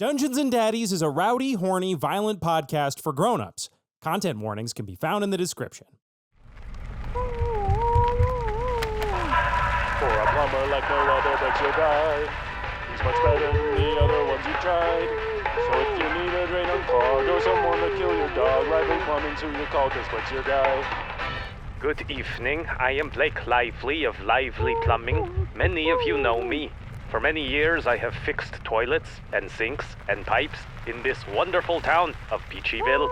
Dungeons and Daddies is a rowdy, horny, violent podcast for grown-ups. Content warnings can be found in the description. For a plumber like no other breaks your guy. He's much better than the other ones you've tried. So if you need a drain unclogged or someone to kill your dog, Lively Plumbing's who you call, 'cause Blake's your guy. Good evening. I am Blake Lively of Lively Plumbing. Many of you know me. For many years, I have fixed toilets and sinks and pipes in this wonderful town of Peachyville.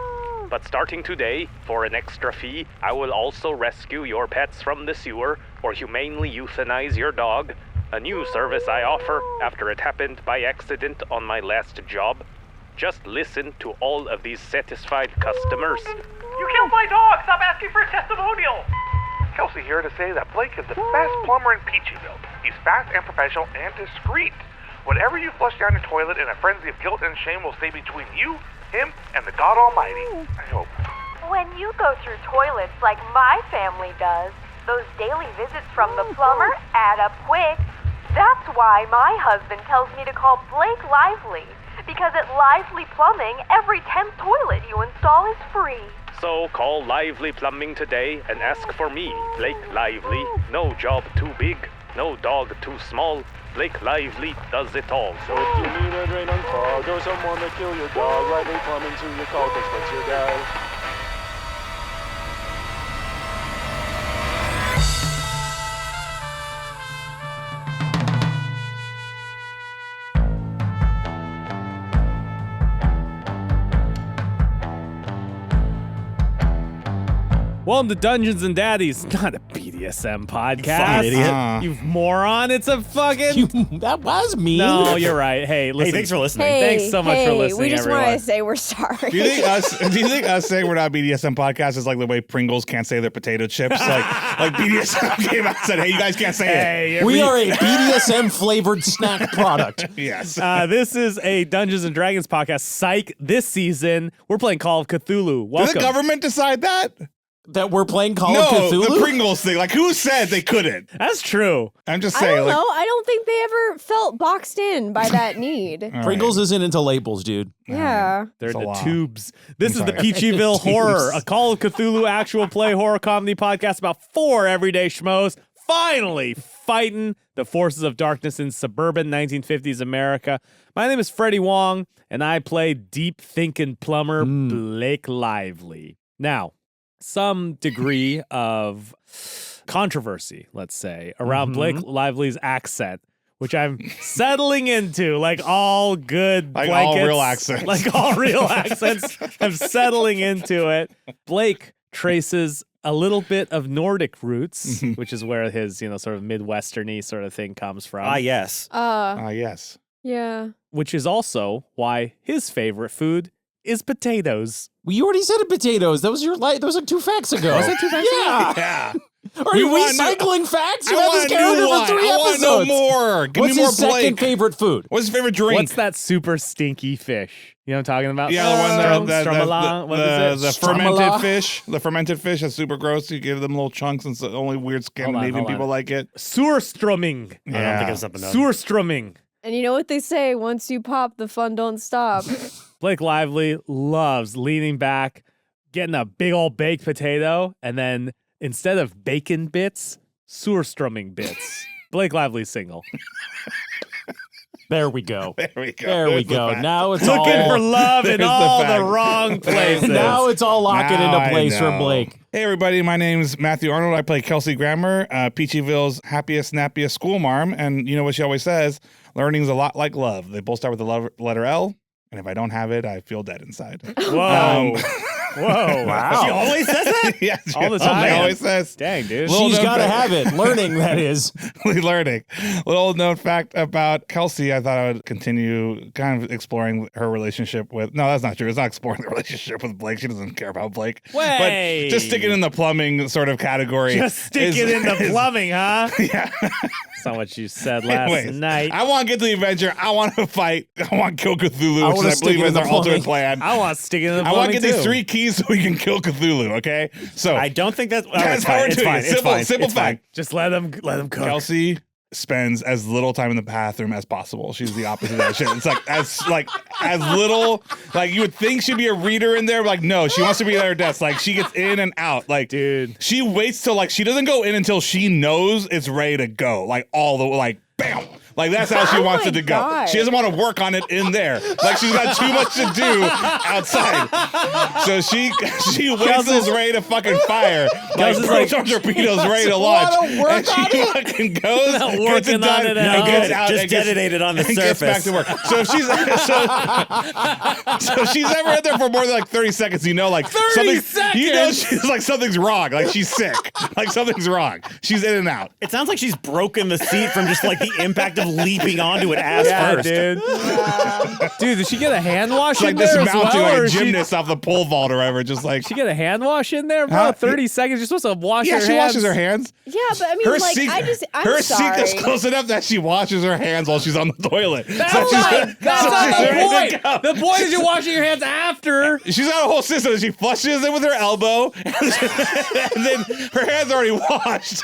But starting today, for an extra fee, I will also rescue your pets from the sewer or humanely euthanize your dog. A new service I offer after it happened by accident on my last job. Just listen to all of these satisfied customers. You killed my dog! Stop asking for a testimonial! Kelsey here to say that Blake is the best plumber in Peachyville. He's fast and professional and discreet. Whatever you flush down your toilet in a frenzy of guilt and shame will stay between you, him, and the God Almighty. I hope. When you go through toilets like my family does, those daily visits from the plumber add up quick. That's why my husband tells me to call Blake Lively. Because at Lively Plumbing, every 10th toilet you install is free. So call Lively Plumbing today and ask for me, Blake Lively. No job too big, no dog too small. Blake Lively does it all. So if you need a drain unclogged or someone to kill your dog, Lively Plumbing's who you call, 'cause Blake's your guy. Welcome to Dungeons and Daddies, not a BDSM podcast. Fucking idiot. You moron, it's a fucking... That was mean. No, you're right. Hey, listen. Hey, thanks for listening. Thanks so much for listening, we just everyone. want to say we're sorry. Do you think us saying we're not BDSM podcast is like the way Pringles can't say their potato chips? like BDSM came out and said, hey, you guys can't say it. We are a BDSM flavored snack product. Yes. This is a Dungeons and Dragons podcast. Psych, this season, we're playing Call of Cthulhu. Welcome. Did the government decide that? That we're playing Call of No, Cthulhu? the Pringles thing. Like, who said they couldn't? That's true. I'm just I saying. don't like, know. I don't think they ever felt boxed in by that need. all Pringles right. isn't into labels, dude. Yeah. They're It's a the lot. tubes. This is the sorry. Peachyville Horror, a Call of Cthulhu actual play horror comedy podcast about 4 everyday schmoes finally fighting the forces of darkness in suburban 1950s America. My name is Freddie Wong, and I play deep thinking plumber Blake Lively. Now, some degree of controversy, let's say, around Blake Lively's accent, which I'm settling into, like all good Like blankets. all real accents. Like all real accents. I'm settling into it. Blake traces a little bit of Nordic roots, which is where his, sort of Midwestern-y sort of thing comes from. Yes. Yes. Yeah. Which is also why his favorite food is potatoes. You already said it, potatoes. That was those are 2 facts ago. Was that 2 facts ago? Yeah. Are you recycling facts? You I had want this a character new for one. 3 I want episodes. to know more. Give What's me more his Blake. second favorite food? What's his favorite drink? What's that super stinky fish? You know what I'm talking about? Yeah, the one What is the it? fermented fish. The fermented fish is super gross. You give them little chunks, and so only weird Scandinavian hold on. people like it. Surströmming. I don't think it's something else. Surströmming. And you know what they say? Once you pop, the fun don't stop. Blake Lively loves leaning back, getting a big old baked potato, and then instead of bacon bits, Surströmming bits. Blake Lively single. There we go. There we go. There we There's the go. fact. Now it's Looking all for love in There's the all the fact. wrong places. now it's all locking Now into place I for know. Blake. Hey, everybody. My name's Matthew Arnold. I play Kelsey Grammer, Peachyville's happiest, snappiest school marm. And you know what she always says? Learning's a lot like love. They both start with the letter L. And if I don't have it, I feel dead inside. Whoa. Whoa. Wow. She always says that? Yeah. All the time. She always says. Dang, dude. Little She's known got to fact- have it. Learning, that is. Learning. Little known fact about Kelsey, I thought I would continue kind of exploring her relationship with... No, that's not true. It's not exploring the relationship with Blake. She doesn't care about Blake. Way. But just sticking in the plumbing sort of category. Just stick it in the plumbing, huh? Yeah. That's not what you said last Anyways, night. I want to get to the adventure. I want to fight. I want to kill Cthulhu, which wanna is, I stick believe it in is the our ultimate plumbing. plan. I want to stick it in the I plumbing, want to get too. these 3 keys so we can kill Cthulhu, okay? So I don't think that's... That's how we're doing it. Simple fact. Just let him cook. Kelsey, spends as little time in the bathroom as possible. She's the opposite of that shit. It's as little, like you would think she'd be a reader in there. Like, no, she wants to be at her desk. Like she gets in and out. Like, dude, she waits till like she doesn't go in until she knows it's ready to go. Like all the like, bam. Like that's how she wants it to go. God. She doesn't want to work on it in there. Like she's got too much to do outside. So she waits till it's ready to fucking fire. Like proton torpedoes ready to launch. And she fucking goes, gets it done, and gets out. Just detonated on the surface. Gets back to work. So if she's ever in there for more than like 30 seconds, you know, like 30 seconds. You know, she's like something's wrong. Like she's sick. Like something's wrong. She's in and out. It sounds like she's broken the seat from just like the impact of leaping onto it ass first. Dude. Dude, did she get a hand wash It's like in there as dismounting well, like or a she gymnast off the pole vault or whatever. Just like she get a hand wash in there, bro? Huh? 30 seconds. You're supposed to wash your hands. she washes her hands. Yeah, but I mean, Her like, sink, I'm her sorry. sink is close enough that she washes her hands while she's on the toilet. That's So she's not, ready- that's so not she's the ready to point. go. The point is you're washing your hands after. She's got a whole system. She flushes it with her elbow, and then her hands are already washed.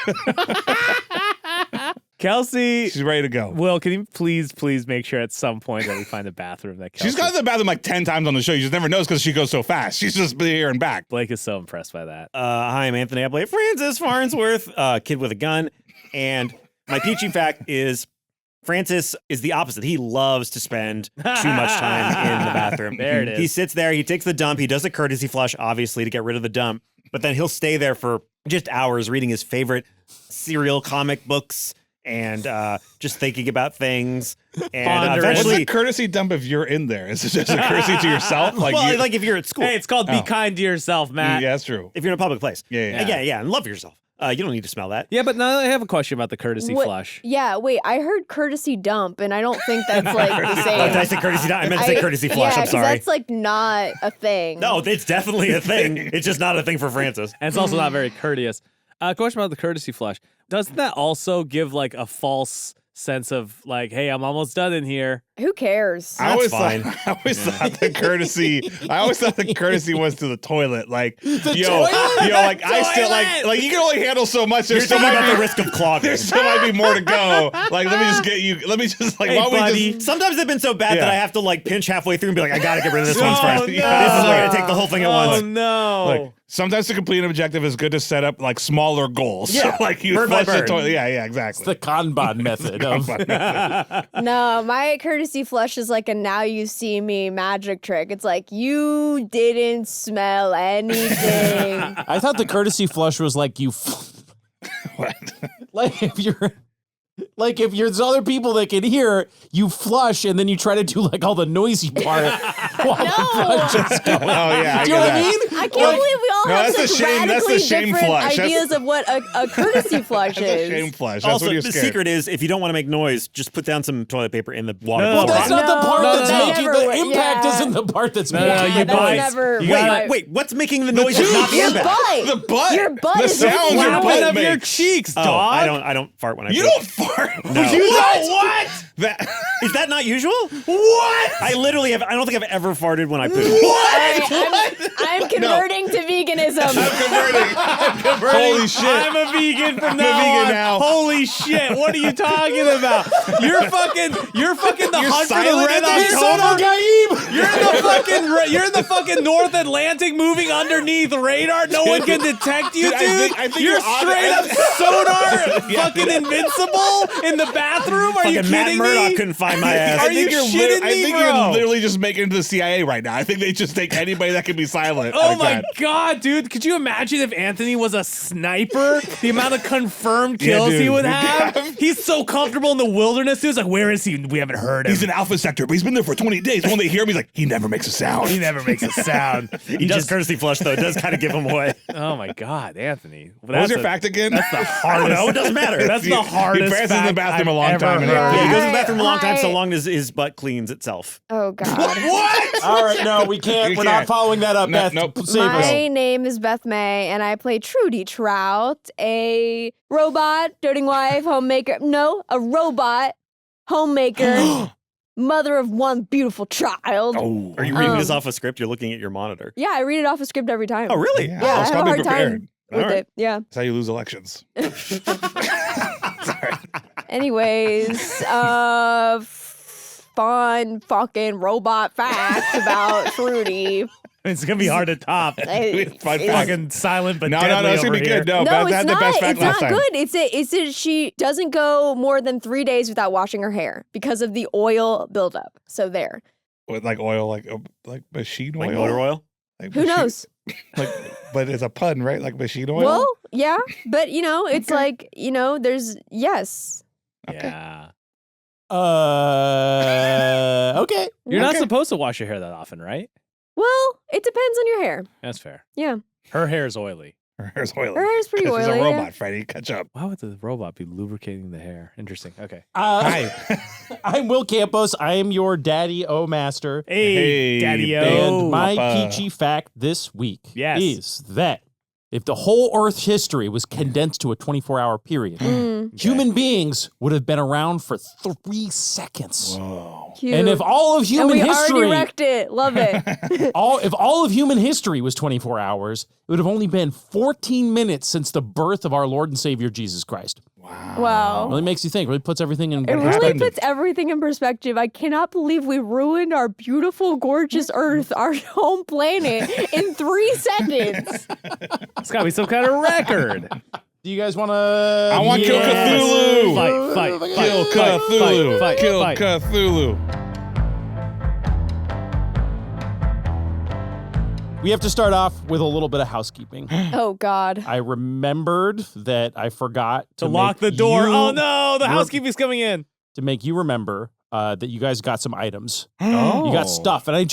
Kelsey. She's ready to go. Will, can you please make sure at some point that we find a bathroom that Kelsey... She's gone to the bathroom like 10 times on the show. You just never knows because she goes so fast. She's just here and back. Blake is so impressed by that. Hi, I'm Anthony. I play Francis Farnsworth, kid with a gun. And my teaching fact is Francis is the opposite. He loves to spend too much time in the bathroom. There it is. He sits there, he takes the dump, he does a courtesy flush, obviously, to get rid of the dump. But then he'll stay there for just hours reading his favorite serial comic books and just thinking about things. And What's eventually... a courtesy dump if you're in there? Is it just a courtesy to yourself? Like if you're at school. Hey, it's called Be Kind to Yourself, Matt. Yeah, that's true. If you're in a public place. Yeah. And love yourself. You don't need to smell that. Yeah, but now I have a question about the courtesy flush. Yeah, wait, I heard courtesy dump, and I don't think that's like the same. Oh, did I say courtesy dump? I meant to say courtesy flush. I'm sorry. That's like not a thing. No, it's definitely a thing. It's just not a thing for Francis. And it's also not very courteous. Question about the courtesy flush. Doesn't that also give like a false sense of like, hey, I'm almost done in here? Who cares? I always thought the courtesy was to the toilet. Like, like I still like you can only handle so much. You're talking about the risk of clogging. There still might be more to go. Like, let me just like, hey, why don't buddy. we just... Sometimes they've been so bad that I have to like pinch halfway through and be like, I gotta get rid of this one first. No. This is not gonna take the whole thing at once. Oh no. Like, sometimes to complete an objective is good to set up like smaller goals. Yeah. So, like you Bird by flush the bird. toilet. Yeah, exactly. The Kanban method of No, my courtesy flush is like a now you see me magic trick. It's like, you didn't smell anything. I thought the courtesy flush was like you. What? Like if there's other people that can hear, you flush and then you try to do like all the noisy part while the flush is going. Oh yeah, Do you know what I mean? I can't believe we all have that's such the shame- that's the radically shame different flush. ideas of what a courtesy flush That's a is. shame flush. That's Also, when you're the scared. secret is if you don't want to make noise, just put down some toilet paper in the water. No, Well, that's not the part No, that's that making never the would- impact. yeah. Isn't the part that's No, making no, it. you that's boys. never. You gotta- Wait, what's making the noise? It's not the Your impact. butt. The butt. Your butt The is sounds your flapping butt of your makes. cheeks, Oh, dog. I don't fart when I You poop. don't fart. No. You don't what? That Is that not usual? what? I literally have. I don't think I've ever farted when I poop. I'm converting to veganism. I'm converting. Holy shit. I'm a vegan from I'm now a vegan on. now. Holy shit! What are you talking about? You're fucking the You're hunt for the silent Red in this? October. You're in the fucking North Atlantic, moving underneath radar. No one can detect you, Dude, dude. I think you're you're on- straight up sonar, fucking invincible in the bathroom. Are you Fucking Matt kidding Murdock me? couldn't find my ass. Are you shitting I me, think bro? you're literally just making it into the CIA right now. I think they just take anybody that can be silent. Oh like my that. god, dude. Could you imagine if Anthony was a sniper? The amount of confirmed kills dude. he would have? He's so comfortable in the wilderness. He was like, where is he? We haven't heard him. He's in Alpha Sector, but he's been there for 20 days. When they hear him, he's like, he never makes a sound. He never makes a sound. He does courtesy flush though. It does kind of give him away. Oh my god, Anthony. What was your fact again? That's the hardest. No, it doesn't matter. That's the hardest. He passes in the fact bathroom I've a long ever time and heard. everything. He goes to the bathroom a long time, so I- long as his butt cleans itself. Oh God. What? All right, no, we can't. You We're can't. not following that up, No, Beth. nope. Save us. My name is Beth May, and I play Trudy Trout, a robot, doting wife, homemaker. No, a robot, homemaker, mother of one beautiful child. Oh. Are you reading this off a script? You're looking at your monitor. Yeah, I read it off a script every time. Oh, really? Yeah, Yeah, I it's have a gotta be hard prepared. time with All right. it. Yeah. That's how you lose elections. Anyways, fun fucking robot facts about Trudy. It's gonna be hard to top. Fucking silent but No, deadly it's gonna over be here. good. No, No, Beth it's had not. the best fact It's last not time. good. It's that she doesn't go more than 3 days without washing her hair because of the oil buildup. So there. With like oil, like machine oil. Like motor oil? Like Who machine- knows? But it's a pun, right? Like machine oil. Well, yeah, but it's like there's yes. Yeah. Okay. You're not supposed to wash your hair that often, right? Well, it depends on your hair. That's fair. Yeah, Her hair's oily. Her hair's oily. her hair's pretty 'Cause oily. She's a yeah. robot, Freddie. Catch up. Why would the robot be lubricating the hair? Interesting. Okay. Hi. I'm Will Campos. I am your daddy-o master. Hey, Hey, Daddy-o. And my Papa. peachy fact this week Yes. is that if the whole Earth's history was condensed to a 24-hour period, human beings would have been around for 3 seconds. Whoa. Cute. And if all of And human we history, already wrecked it. Love it. if all of human history was 24 hours, it would have only been 14 minutes since the birth of our Lord and Savior Jesus Christ. Wow. Really makes you think. Really puts everything in It really perspective. puts everything in perspective. I cannot believe we ruined our beautiful, gorgeous Earth, our home planet, in 3 seconds. It's got to be some kind of record. Do you guys want to? I want Kill Cthulhu. Fight. Kill Cthulhu. fight, Kill fight. Cthulhu. We have to start off with a little bit of housekeeping. Oh, God. I remembered that I forgot To lock the door. you- Oh, no. The housekeeping's coming in. to make you remember that you guys got some items. Oh. You got stuff, and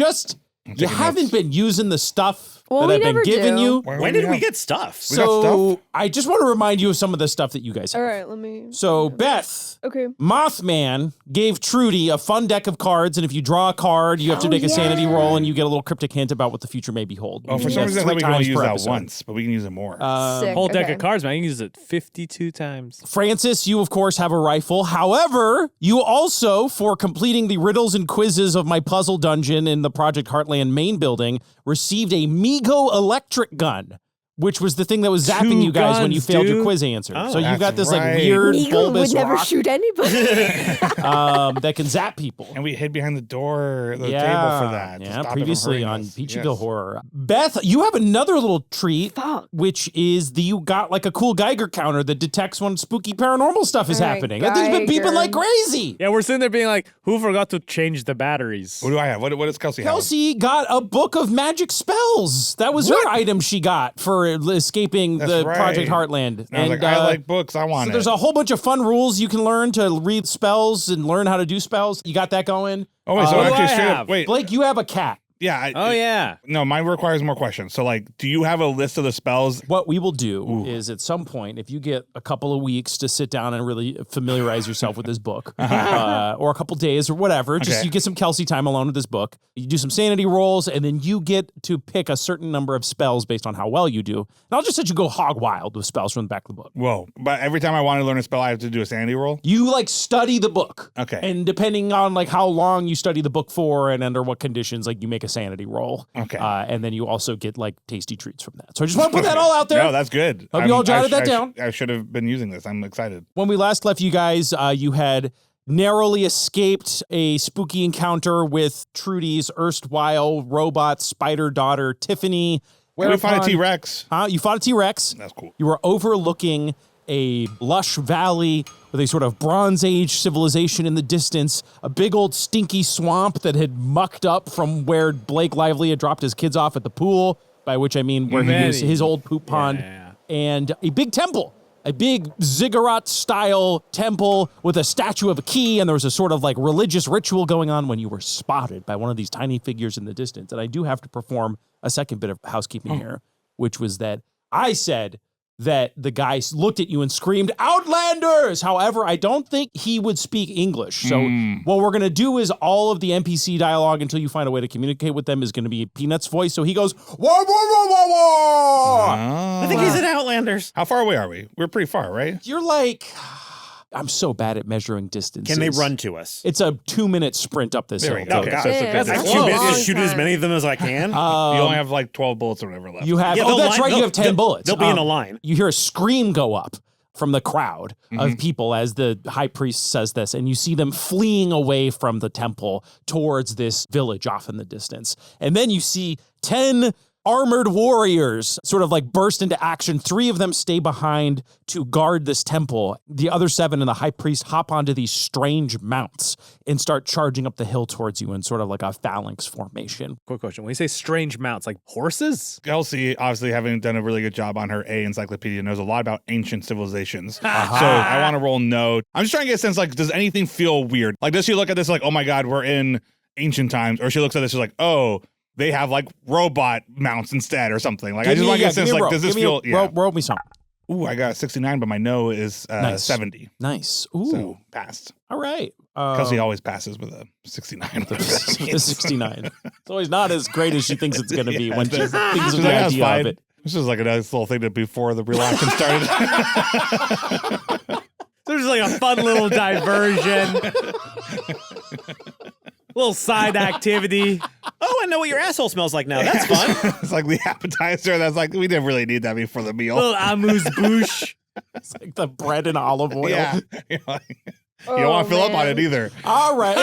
you haven't been using the stuff Well, that we I've been never giving do. you. When did we get stuff? We got So stuff? I just want to remind you of some of the stuff that you guys have. All right, let me. So Beth, Okay. Mothman gave Trudy a fun deck of cards, and if you draw a card, you have to make a sanity roll, and you get a little cryptic hint about what the future may behold. Oh, for And some that's reason, I thought 3 we could only times use per that episode. once, but we can use it more. Sick. Whole deck okay. of cards, man. You can use it 52 times. Francis, you of course have a rifle. However, you also, for completing the riddles and quizzes of my puzzle dungeon in the Project Heartland main building, received a Mego electric gun, which was the thing that was zapping 2 you guys when you guns, failed your dude. quiz answer. Oh, so you've got that's this like right. weird Eagle would bulbous never rock shoot anybody. that can zap people. and we hid behind the door, the table for that. to Yeah, stop it from previously hurting on us. Peachyville Yes. Horror. Beth, you have another little treat, Fuck. which is you got like a cool Geiger counter that detects when spooky paranormal stuff is All right, happening. That thing's been beeping Geiger. like crazy. Yeah, we're sitting there being like, who forgot to change the batteries? What do I have? What does Kelsey have? Kelsey got a book of magic spells. That was her item she got for escaping That's the right. Project Heartland. And I was like, I like books. I want so it. there's a whole bunch of fun rules you can learn to read spells and learn how to do spells. You got that going? Oh, wait, so What do actually I straight up, have? wait. Blake, you have a cat. Yeah. Oh, yeah. No, mine requires more questions. So, like, do you have a list of the spells? What we will do is at some point, if you get a couple of weeks to sit down and really familiarize yourself with this book, or a couple days or whatever, just Okay. you get some Kelsey time alone with this book, you do some sanity rolls, and then you get to pick a certain number of spells based on how well you do. And I'll just let you go hog wild with spells from the back of the book. Whoa. But every time I want to learn a spell, I have to do a sanity roll? You like study the book. Okay. And depending on like how long you study the book for and under what conditions, like you make a sanity roll. Okay. And then you also get like tasty treats from that. So I just want to put that all out there. No, that's good. Hope you all jotted that down. I should have been using this. I'm excited. When we last left you guys, you had narrowly escaped a spooky encounter with Trudy's erstwhile robot spider daughter, Tiffany. We found a Whereupon- T-Rex. You fought a T-Rex. That's cool. You were overlooking a lush valley with a sort of Bronze Age civilization in the distance, a big old stinky swamp that had mucked up from where Blake Lively had dropped his kids off at the pool, by which I mean where he was his old poop pond, Yeah. and a big temple. A big ziggurat-style temple with a statue of a key, and there was a sort of like religious ritual going on when you were spotted by one of these tiny figures in the distance. And I do have to perform a second bit of housekeeping here, which was that I said that the guy looked at you and screamed, "Outlanders!" However, I don't think he would speak English. So what we're going to do is all of the NPC dialogue until you find a way to communicate with them is going to be Peanut's voice. So he goes, "Wah, wah, wah, wah, wah." I think he's in Outlanders. How far away are we? We're pretty far, right? You're like, I'm so bad at measuring distances. Can they run to us? It's a 2-minute sprint up this There hill. we go. Okay. So it's a Yeah, good- that's I a shoot, long just shoot as time. many of them as I can. you only have like 12 bullets or whatever left. You have, Yeah, oh, they'll that's line- right, you they'll- have 10 bullets. they'll be in a line. You hear a scream go up. from the crowd of people as the high priest says this, and you see them fleeing away from the temple towards this village off in the distance. And then you see 10 armored warriors sort of like burst into action. 3 of them stay behind to guard this temple. The other 7 and the high priest hop onto these strange mounts and start charging up the hill towards you in sort of like a phalanx formation. Quick question. When you say strange mounts, like horses? Kelsey, obviously having done a really good job on her A encyclopedia, knows a lot about ancient civilizations. So I want to roll no. I'm just trying to get a sense, like, does anything feel weird? Like, does she look at this like, oh my God, we're in ancient times? Or she looks at this, she's like, oh, they have like robot mounts instead or something. Like, I just want to get a sense, like, does this feel... Roll me some. Ooh, I got a 69, but my no is Nice. 70. Nice. Ooh. So passed. All right. Kelsey always passes with a 69. The 69. It's always not as great as she thinks it's going to be when she thinks of She's the like, "That's idea fine." of it. This is like a nice little thing to before the real action started. There's like a fun little diversion. Little side activity. Oh, I know what your asshole smells like now. That's fun. It's like the appetizer. That's like, we didn't really need that before the meal. Little amuse-bouche. It's like the bread and olive oil. Yeah. You don't want to fill up on it either. All right.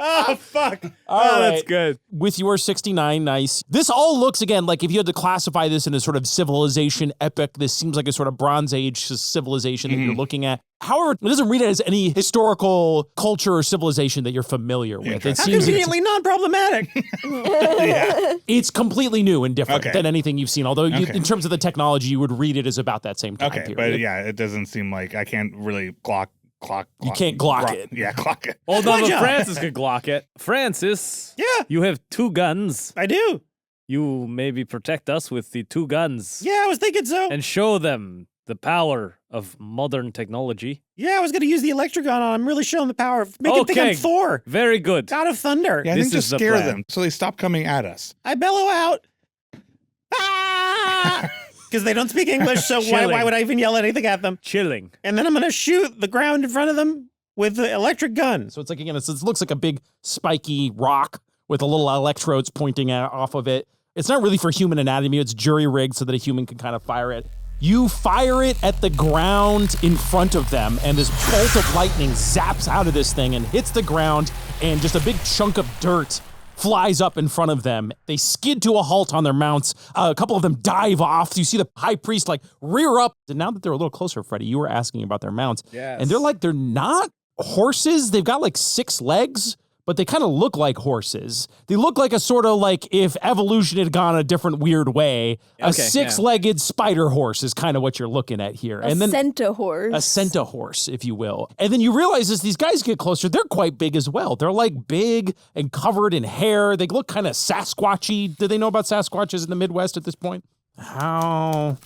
Oh, fuck. All That's right. good. With your 69, nice. This all looks, again, like if you had to classify this in a sort of civilization epic, this seems like a sort of Bronze Age civilization that you're looking at. However, it doesn't read it as any historical culture or civilization that you're familiar with. It How seems conveniently non-problematic. it's completely new and different Okay. than anything you've seen. Although you, Okay. in terms of the technology, you would read it as about that same time Okay, period. but yeah, it doesn't seem like I can't really clock. You can't glock it. Yeah, clock it. Hold on, Good but job. Francis could glock it. Francis. Yeah. You have 2 guns. I do. You maybe protect us with the 2 guns. Yeah, I was thinking so. And show them the power of modern technology. Yeah, I was going to use the electric gun on him, really show him the power. Make him think Okay. I'm Thor, Very good. God of Thunder. Yeah, I This think just is the scare plan. them so they stop coming at us. I bellow out. Ah! Because they don't speak English, so why Chilling. would I even yell anything at them? Chilling. And then I'm going to shoot the ground in front of them with the electric gun. So it's like, again, it looks like a big spiky rock with a little electrodes pointing out off of it. It's not really for human anatomy. It's jury rigged so that a human can kind of fire it. You fire it at the ground in front of them, and this bolt of lightning zaps out of this thing and hits the ground, and just a big chunk of dirt flies up in front of them. They skid to a halt on their mounts. A couple of them dive off. You see the high priest like rear up. And now that they're a little closer, Freddie, you were asking about their mounts. Yes. And they're not horses. They've got like 6 legs, but they kind of look like horses. They look like a sort of like if evolution had gone a different weird way. A Okay, 6-legged spider horse is kind of what you're looking at here. A centahorse. A centahorse, if you will. And then you realize as these guys get closer, they're quite big as well. They're like big and covered in hair. They look kind of Sasquatchy. Do they know about Sasquatches in the Midwest at this point? How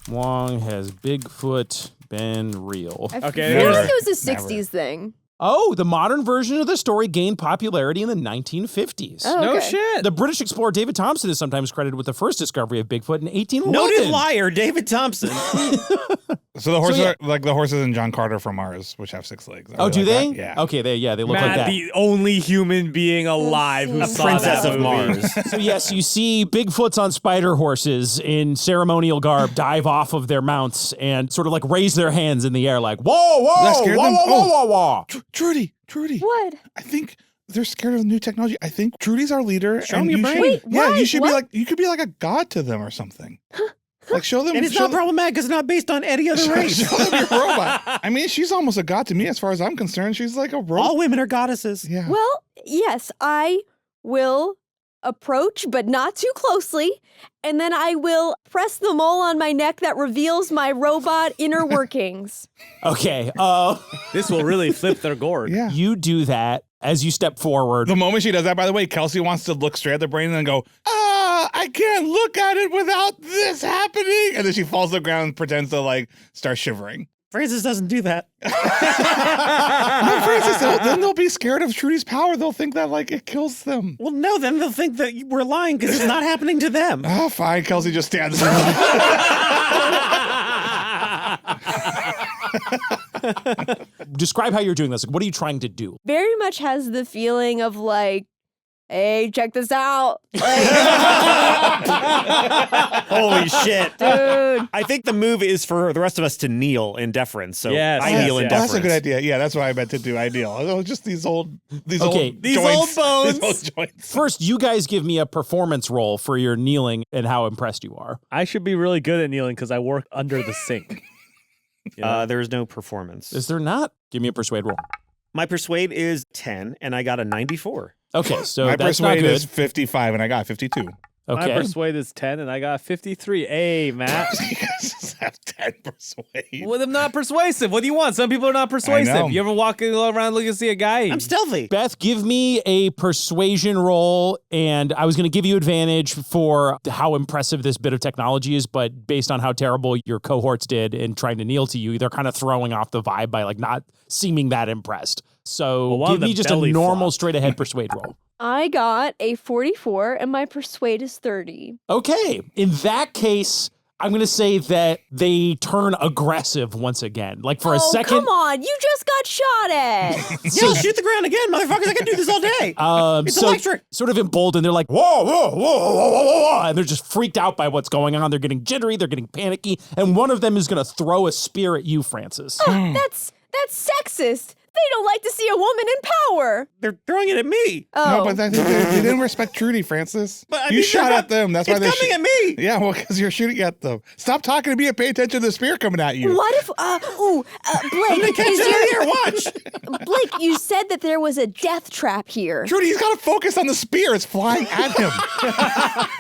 long has Bigfoot been real? I Okay, feel here's- like it was a 60s thing. Oh, the modern version of the story gained popularity in the 1950s. Oh, No okay. shit. The British explorer David Thompson is sometimes credited with the first discovery of Bigfoot in 1811. Noted liar, David Thompson. So the horses So, yeah. are like the horses in John Carter from Mars, which have 6 legs. Oh, do they? Like that? Yeah. Okay, they look like Matt, that. the only human being alive who A saw princess that of movie. Mars. So yes, you see Bigfoots on spider horses in ceremonial garb dive off of their mounts and sort of like raise their hands in the air like, whoa, whoa, That whoa, scared whoa, them? whoa, Oh. whoa, whoa, whoa. Trudy. What? I think they're scared of the new technology. I think Trudy's our leader. Show and me your you brain. should- Wait, yeah, why? you should be What? like, you could be like a god to them or something. Like show them. And it's show not them- problematic because it's not based on any other Show race. them your robot. I mean, she's almost a god to me as far as I'm concerned. She's like a robot. All women are goddesses. Yeah. Well, yes, I will approach, but not too closely. And then I will press the mole on my neck that reveals my robot inner workings. Okay, This will really flip their gourd. Yeah. you do that as you step forward. The moment she does that, by the way, Kelsey wants to look straight at the brain and then go, I can't look at it without this happening. And then she falls to the ground and pretends to like start shivering. Francis doesn't do that. No, Francis, then they'll be scared of Trudy's power. They'll think that like it kills them. Well, no, then they'll think that we're lying because it's not happening to them. Oh, fine. Kelsey just stands there. Describe how you're doing this. Like, what are you trying to do? Very much has the feeling of like hey, check this out. Holy shit. Dude. I think the move is for the rest of us to kneel in deference. So Yes, I yes, kneel in yes. deference. That's a good idea. Yeah, that's what I meant to do. I kneel. Oh, just these old Okay. old These joints. old bones. These old joints. First, you guys give me a performance roll for your kneeling and how impressed you are. I should be really good at kneeling because I work under the sink. You know? There is no performance. Is there not? Give me a persuade roll. My persuade is 10, and I got a 94. Okay, so My that's not persuade good. is 55, and I got 52. My Okay. persuade is 10, and I got 53. Hey, Matt. You guys have 10 persuade. Well, I'm not persuasive. What do you want? Some people are not persuasive. know. You ever walk around looking to see a guy? I'm stealthy. Beth, give me a persuasion roll, and I was going to give you advantage for how impressive this bit of technology is, but based on how terrible your cohorts did in trying to kneel to you, they're kind of throwing off the vibe by like not seeming that impressed. So Well, one give of them me just a belly normal flopped. straight ahead persuade roll. I got a 44 and my persuade is 30. Okay, in that case, I'm going to say that they turn aggressive once again. Like for a second. Come on, you just got shot at. Yeah, shoot the ground again, motherfuckers. I can do this all day. It's so electric. Sort of emboldened, they're like, whoa, whoa, whoa, whoa, whoa, whoa, whoa, and they're just freaked out by what's going on. They're getting jittery, they're getting panicky, and one of them is going to throw a spear at you, Francis. That's sexist. They don't like to see a woman in power. They're throwing it at me. Oh, No, but I think they didn't respect Trudy, Francis. But I You mean, shot they're at them. That's why it's they coming at me. Yeah, well, because you're shooting at them. Stop talking to me and pay attention to the spear coming at you. what if? Blake, Catch is it there, here, watch. Blake, you said that there was a death trap here. Trudy, he's got to focus on the spear. It's flying at him.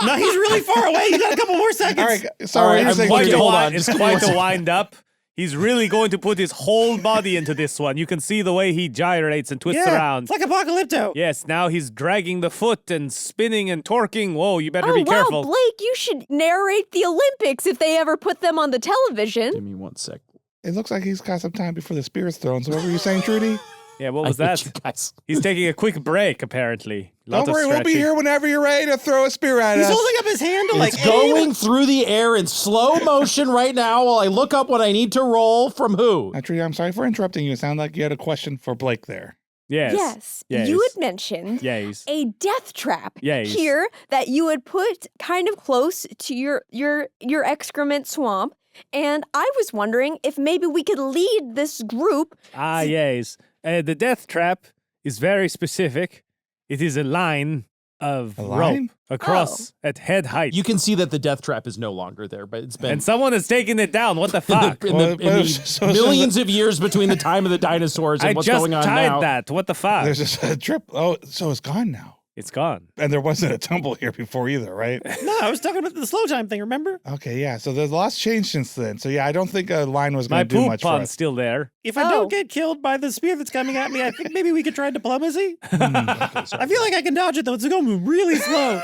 No, he's really far away. You got a couple more seconds. All right, sorry. All right, you're I'm saying quite Trudy. hold on. It's Just quite one to second. wind up. He's really going to put his whole body into this one. You can see the way he gyrates and twists Yeah, around. it's like Apocalypto. Yes, now he's dragging the foot and spinning and torquing. Whoa, you better Oh, be wow, careful. Blake, you should narrate the Olympics if they ever put them on the television. Give me 1 sec. It looks like he's got some time before the spear is thrown. So what were you saying, Trudy? Yeah, what was I hate that? you guys. He's taking a quick break, apparently. Don't Lots of worry, we'll be stretching. here whenever you're ready to throw a spear at He's us. holding up his hand to like It's going through the air in slow motion right now while I look up what I need to roll from who. Trudy, I'm sorry for interrupting you. It sounded like you had a question for Blake there. Yes. Yes, you had mentioned Yes. a death trap Yes. here that you would put kind of close to your excrement swamp. And I was wondering if maybe we could lead this group. Ah, yes. The death trap is very specific. It is a line of A rope line? across at head height. You can see that the death trap is no longer there, but it's been and someone has taken it down. What the fuck? in Well, the so- millions of years between the time of the dinosaurs and I what's just going on tied now. that. What the fuck? There's just a trip. Oh, so it's gone now. It's gone. And there wasn't a tumble here before either, right? No, I was talking about the slow time thing, remember? Okay, yeah. So there's lots changed since then. So yeah, I don't think a line was My going to do poop much for pond's us. still there. If I Oh. don't get killed by the spear that's coming at me, I think maybe we could try diplomacy. I feel like I can dodge it, though. It's going really slow.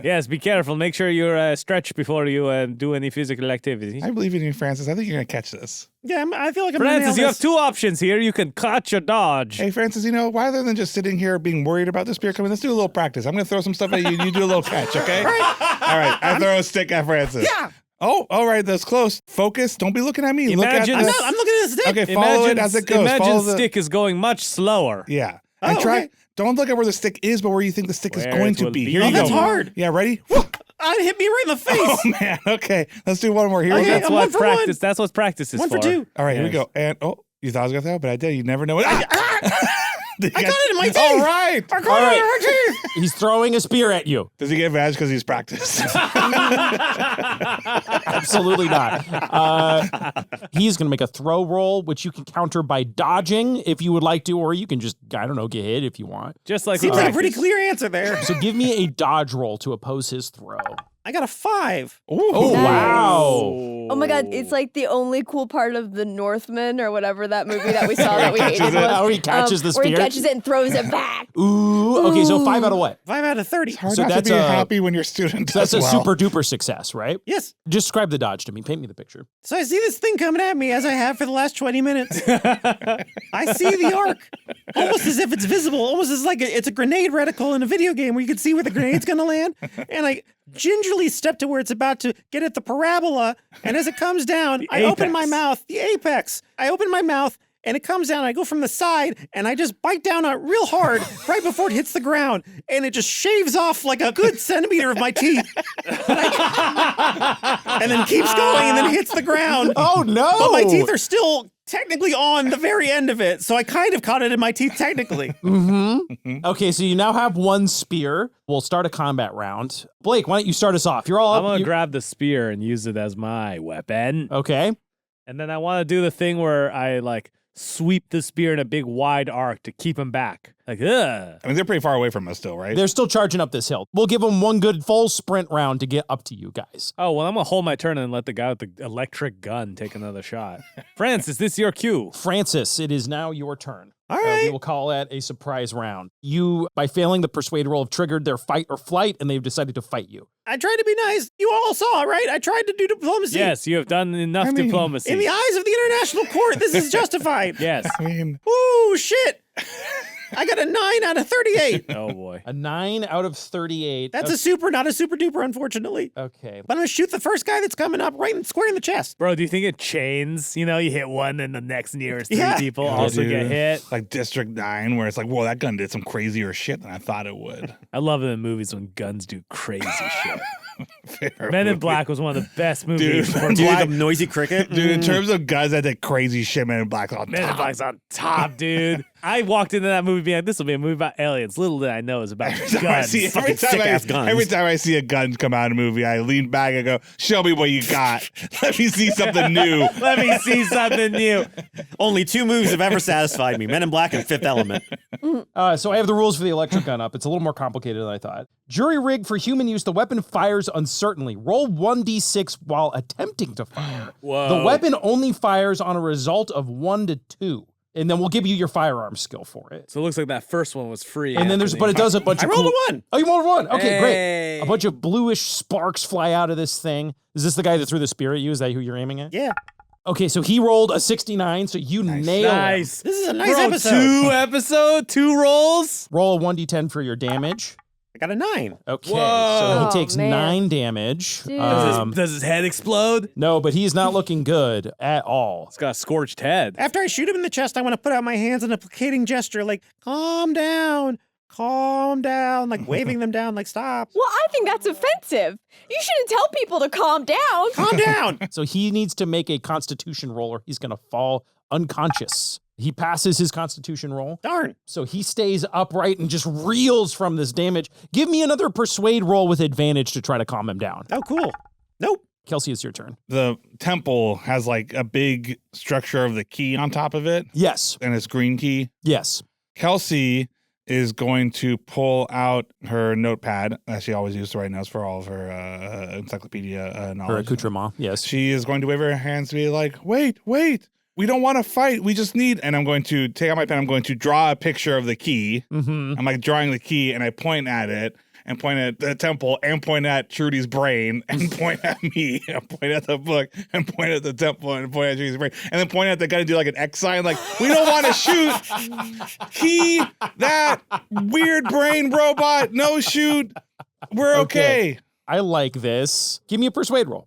Yes, be careful. Make sure you're stretched before you do any physical activity. I believe in you, Francis. I think you're going to catch this. Yeah, I feel like I'm gonna Francis, nail you have this. two options here. You can catch or dodge. Hey, Francis, rather than just sitting here being worried about the spear coming, let's do a little practice. I'm going to throw some stuff at you. You do a little catch, okay? All right. I throw a stick at Francis. Yeah. Oh, all right. That's close. Focus. Don't be looking at me. Imagine- Look at I'm looking at the stick. Okay, follow it as it goes. Imagine Follow the stick is going much slower. Yeah. Oh, And try. okay. Don't look at where the stick is, but where you think the stick is Where going it to will be. be. Here Oh, you that's go. hard. Yeah, ready? It hit me right in the face. Oh man. Okay. Let's do one more. Here we Okay, go. That's I'm what one for practice. one. That's what practice is One for two. All right, here we Yes. go. And you thought I was gonna throw, but I did. You never know what. I got it in my teeth. All right. I got it in my teeth. He's throwing a spear at you. Does he get advantage because he's practiced? Absolutely not. He's going to make a throw roll, which you can counter by dodging if you would like to, or you can just, I don't know, get hit if you want. Just like Seems we like a pretty practiced. clear answer there. So give me a dodge roll to oppose his throw. I got a 5. Oh, Nice. wow. Oh my god, it's like the only cool part of The Northman or whatever that movie that we saw that we hated was. Oh, he catches the Where he spear? catches it and throws it back. Ooh. Okay, so 5 out of what? 5 out of 30. It's hard So not to that's be a- happy when your student So that's does a well. super duper success, right? Yes. Describe the dodge to me. Paint me the picture. So I see this thing coming at me as I have for the last 20 minutes. I see the arc, almost as if it's visible, almost as like it's a grenade reticle in a video game where you can see where the grenade's going to land. And I gingerly step to where it's about to get at the parabola. And as it comes down, I open my apex. mouth, the apex. I open my mouth and it comes down. I go from the side, and I just bite down on it real hard right before it hits the ground, and it just shaves off like a good centimeter of my teeth. And then keeps going, and then hits the ground. Oh, no. But my teeth are still technically on the very end of it, so I kind of caught it in my teeth technically. Okay, so you now have one spear. We'll start a combat round. Blake, why don't you start us off? You're all I'm up. going to you- grab the spear and use it as my weapon. Okay. And then I want to do the thing where I like sweep the spear in a big wide arc to keep him back. Like, ugh. I mean, they're pretty far away from us still, right? They're still charging up this hill. We'll give them one good full sprint round to get up to you guys. Oh, well, I'm going to hold my turn and let the guy with the electric gun take another shot. Francis, this is your cue. Francis, it is now your turn. All right. We will call that a surprise round. You, by failing the persuade roll, have triggered their fight or flight, and they've decided to fight you. I tried to be nice. You all saw, right? I tried to do diplomacy. Yes, you have done enough diplomacy. In the eyes of the international court, this is justified. Yes. I mean, Ooh, shit. I got a 9 out of 38. Oh, boy. A 9 out of 38. That's a super, not a super duper, unfortunately. Okay. But I'm going to shoot the first guy that's coming up right square in the chest. Bro, do you think it chains? You know, you hit one and the next nearest three Yeah. people yeah, also dude. get hit. Like District 9, where it's like, whoa, that gun did some crazier shit than I thought it would. I love it in movies when guns do crazy shit. Fair Men in movie. Black was one of the best movies. Dude, for Men in Black. Black- The noisy cricket. Dude, in terms of guns that did crazy shit, Men in Black's on Men in top. Black's on top, dude. I walked into that movie being like, this will be a movie about aliens. Little did I know it was about Every guns. fucking sick-ass guns. every time I see a gun come out in a movie, I lean back and go, show me what you got. Let me see something new. Let me see something new. Only 2 movies have ever satisfied me. Men in Black and Fifth Element. So I have the rules for the electric gun up. It's a little more complicated than I thought. Jury rig for human use. The weapon fires uncertainly. Roll 1d6 while attempting to fire. Whoa. The weapon only fires on a result of 1 to 2. And then we'll give you your firearm skill for it. So it looks like that first one was free. And then but it does a bunch I of rolled cool- a 1. Oh, you rolled a 1. Okay, Hey. great. A bunch of bluish sparks fly out of this thing. Is this the guy that threw the spear at you? Is that who you're aiming at? Yeah. Okay, so he rolled a 69, so you nailed him. Nice. This is a nice Bro, episode. 2 rolls. Roll a 1d10 for your damage. I got a 9. Okay, Whoa. so he Oh, takes man. 9 damage. Dude. Does his head explode? No, but he's not looking good at all. It's got a scorched head. After I shoot him in the chest, I want to put out my hands in a placating gesture, like, calm down, like waving them down, like, stop. Well, I think that's offensive. You shouldn't tell people to calm down. Calm down. So he needs to make a constitution roll or he's going to fall unconscious. He passes his constitution roll. Darn. So he stays upright and just reels from this damage. Give me another persuade roll with advantage to try to calm him down. Oh, cool. Nope. Kelsey, it's your turn. The temple has like a big structure of the key on top of it, Yes. and it's green key. Yes. Kelsey is going to pull out her notepad that she always used to write notes for all of her encyclopedia Her knowledge. accoutrement. Yes. She is going to wave her hands to be like, wait, we don't want to fight. We just need, and I'm going to take out my pen. I'm going to draw a picture of the key. Mm-hmm. I'm like drawing the key and I point at it and point at the temple and point at Trudy's brain and point at me and point at the book and point at the temple and point at Trudy's brain and then point at the guy and do like an X sign. Like, we don't want to shoot. Key, that weird brain robot. No shoot. We're okay. I like this. Give me a persuade roll.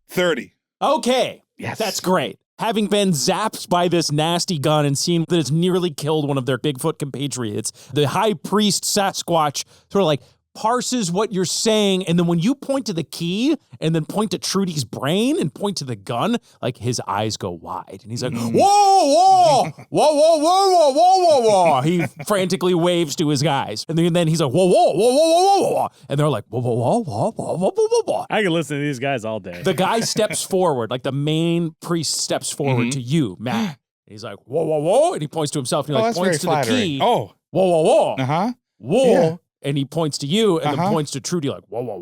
30. Okay. Yes. That's great. Having been zapped by this nasty gun and seen that it's nearly killed one of their Bigfoot compatriots, the high priest Sasquatch sort of like parses what you're saying, and then when you point to the key and then point to Trudy's brain and point to the gun, like his eyes go wide and he's like, whoa, whoa, whoa, whoa, whoa, whoa, whoa, whoa. He frantically waves to his guys, and then he's like, whoa, whoa, whoa, whoa, whoa, whoa, whoa, and they're like, whoa, whoa, whoa, whoa, whoa, whoa, whoa, whoa. I can listen to these guys all day. The guy steps forward, like the main priest steps forward to you, Matt. He's like, whoa, whoa, whoa, and he points to himself and he like that's very points to the flattering. key. Oh. Whoa, whoa, whoa, Uh-huh. whoa. Yeah. And he points to you and then Uh-huh. points to Trudy like, whoa, whoa,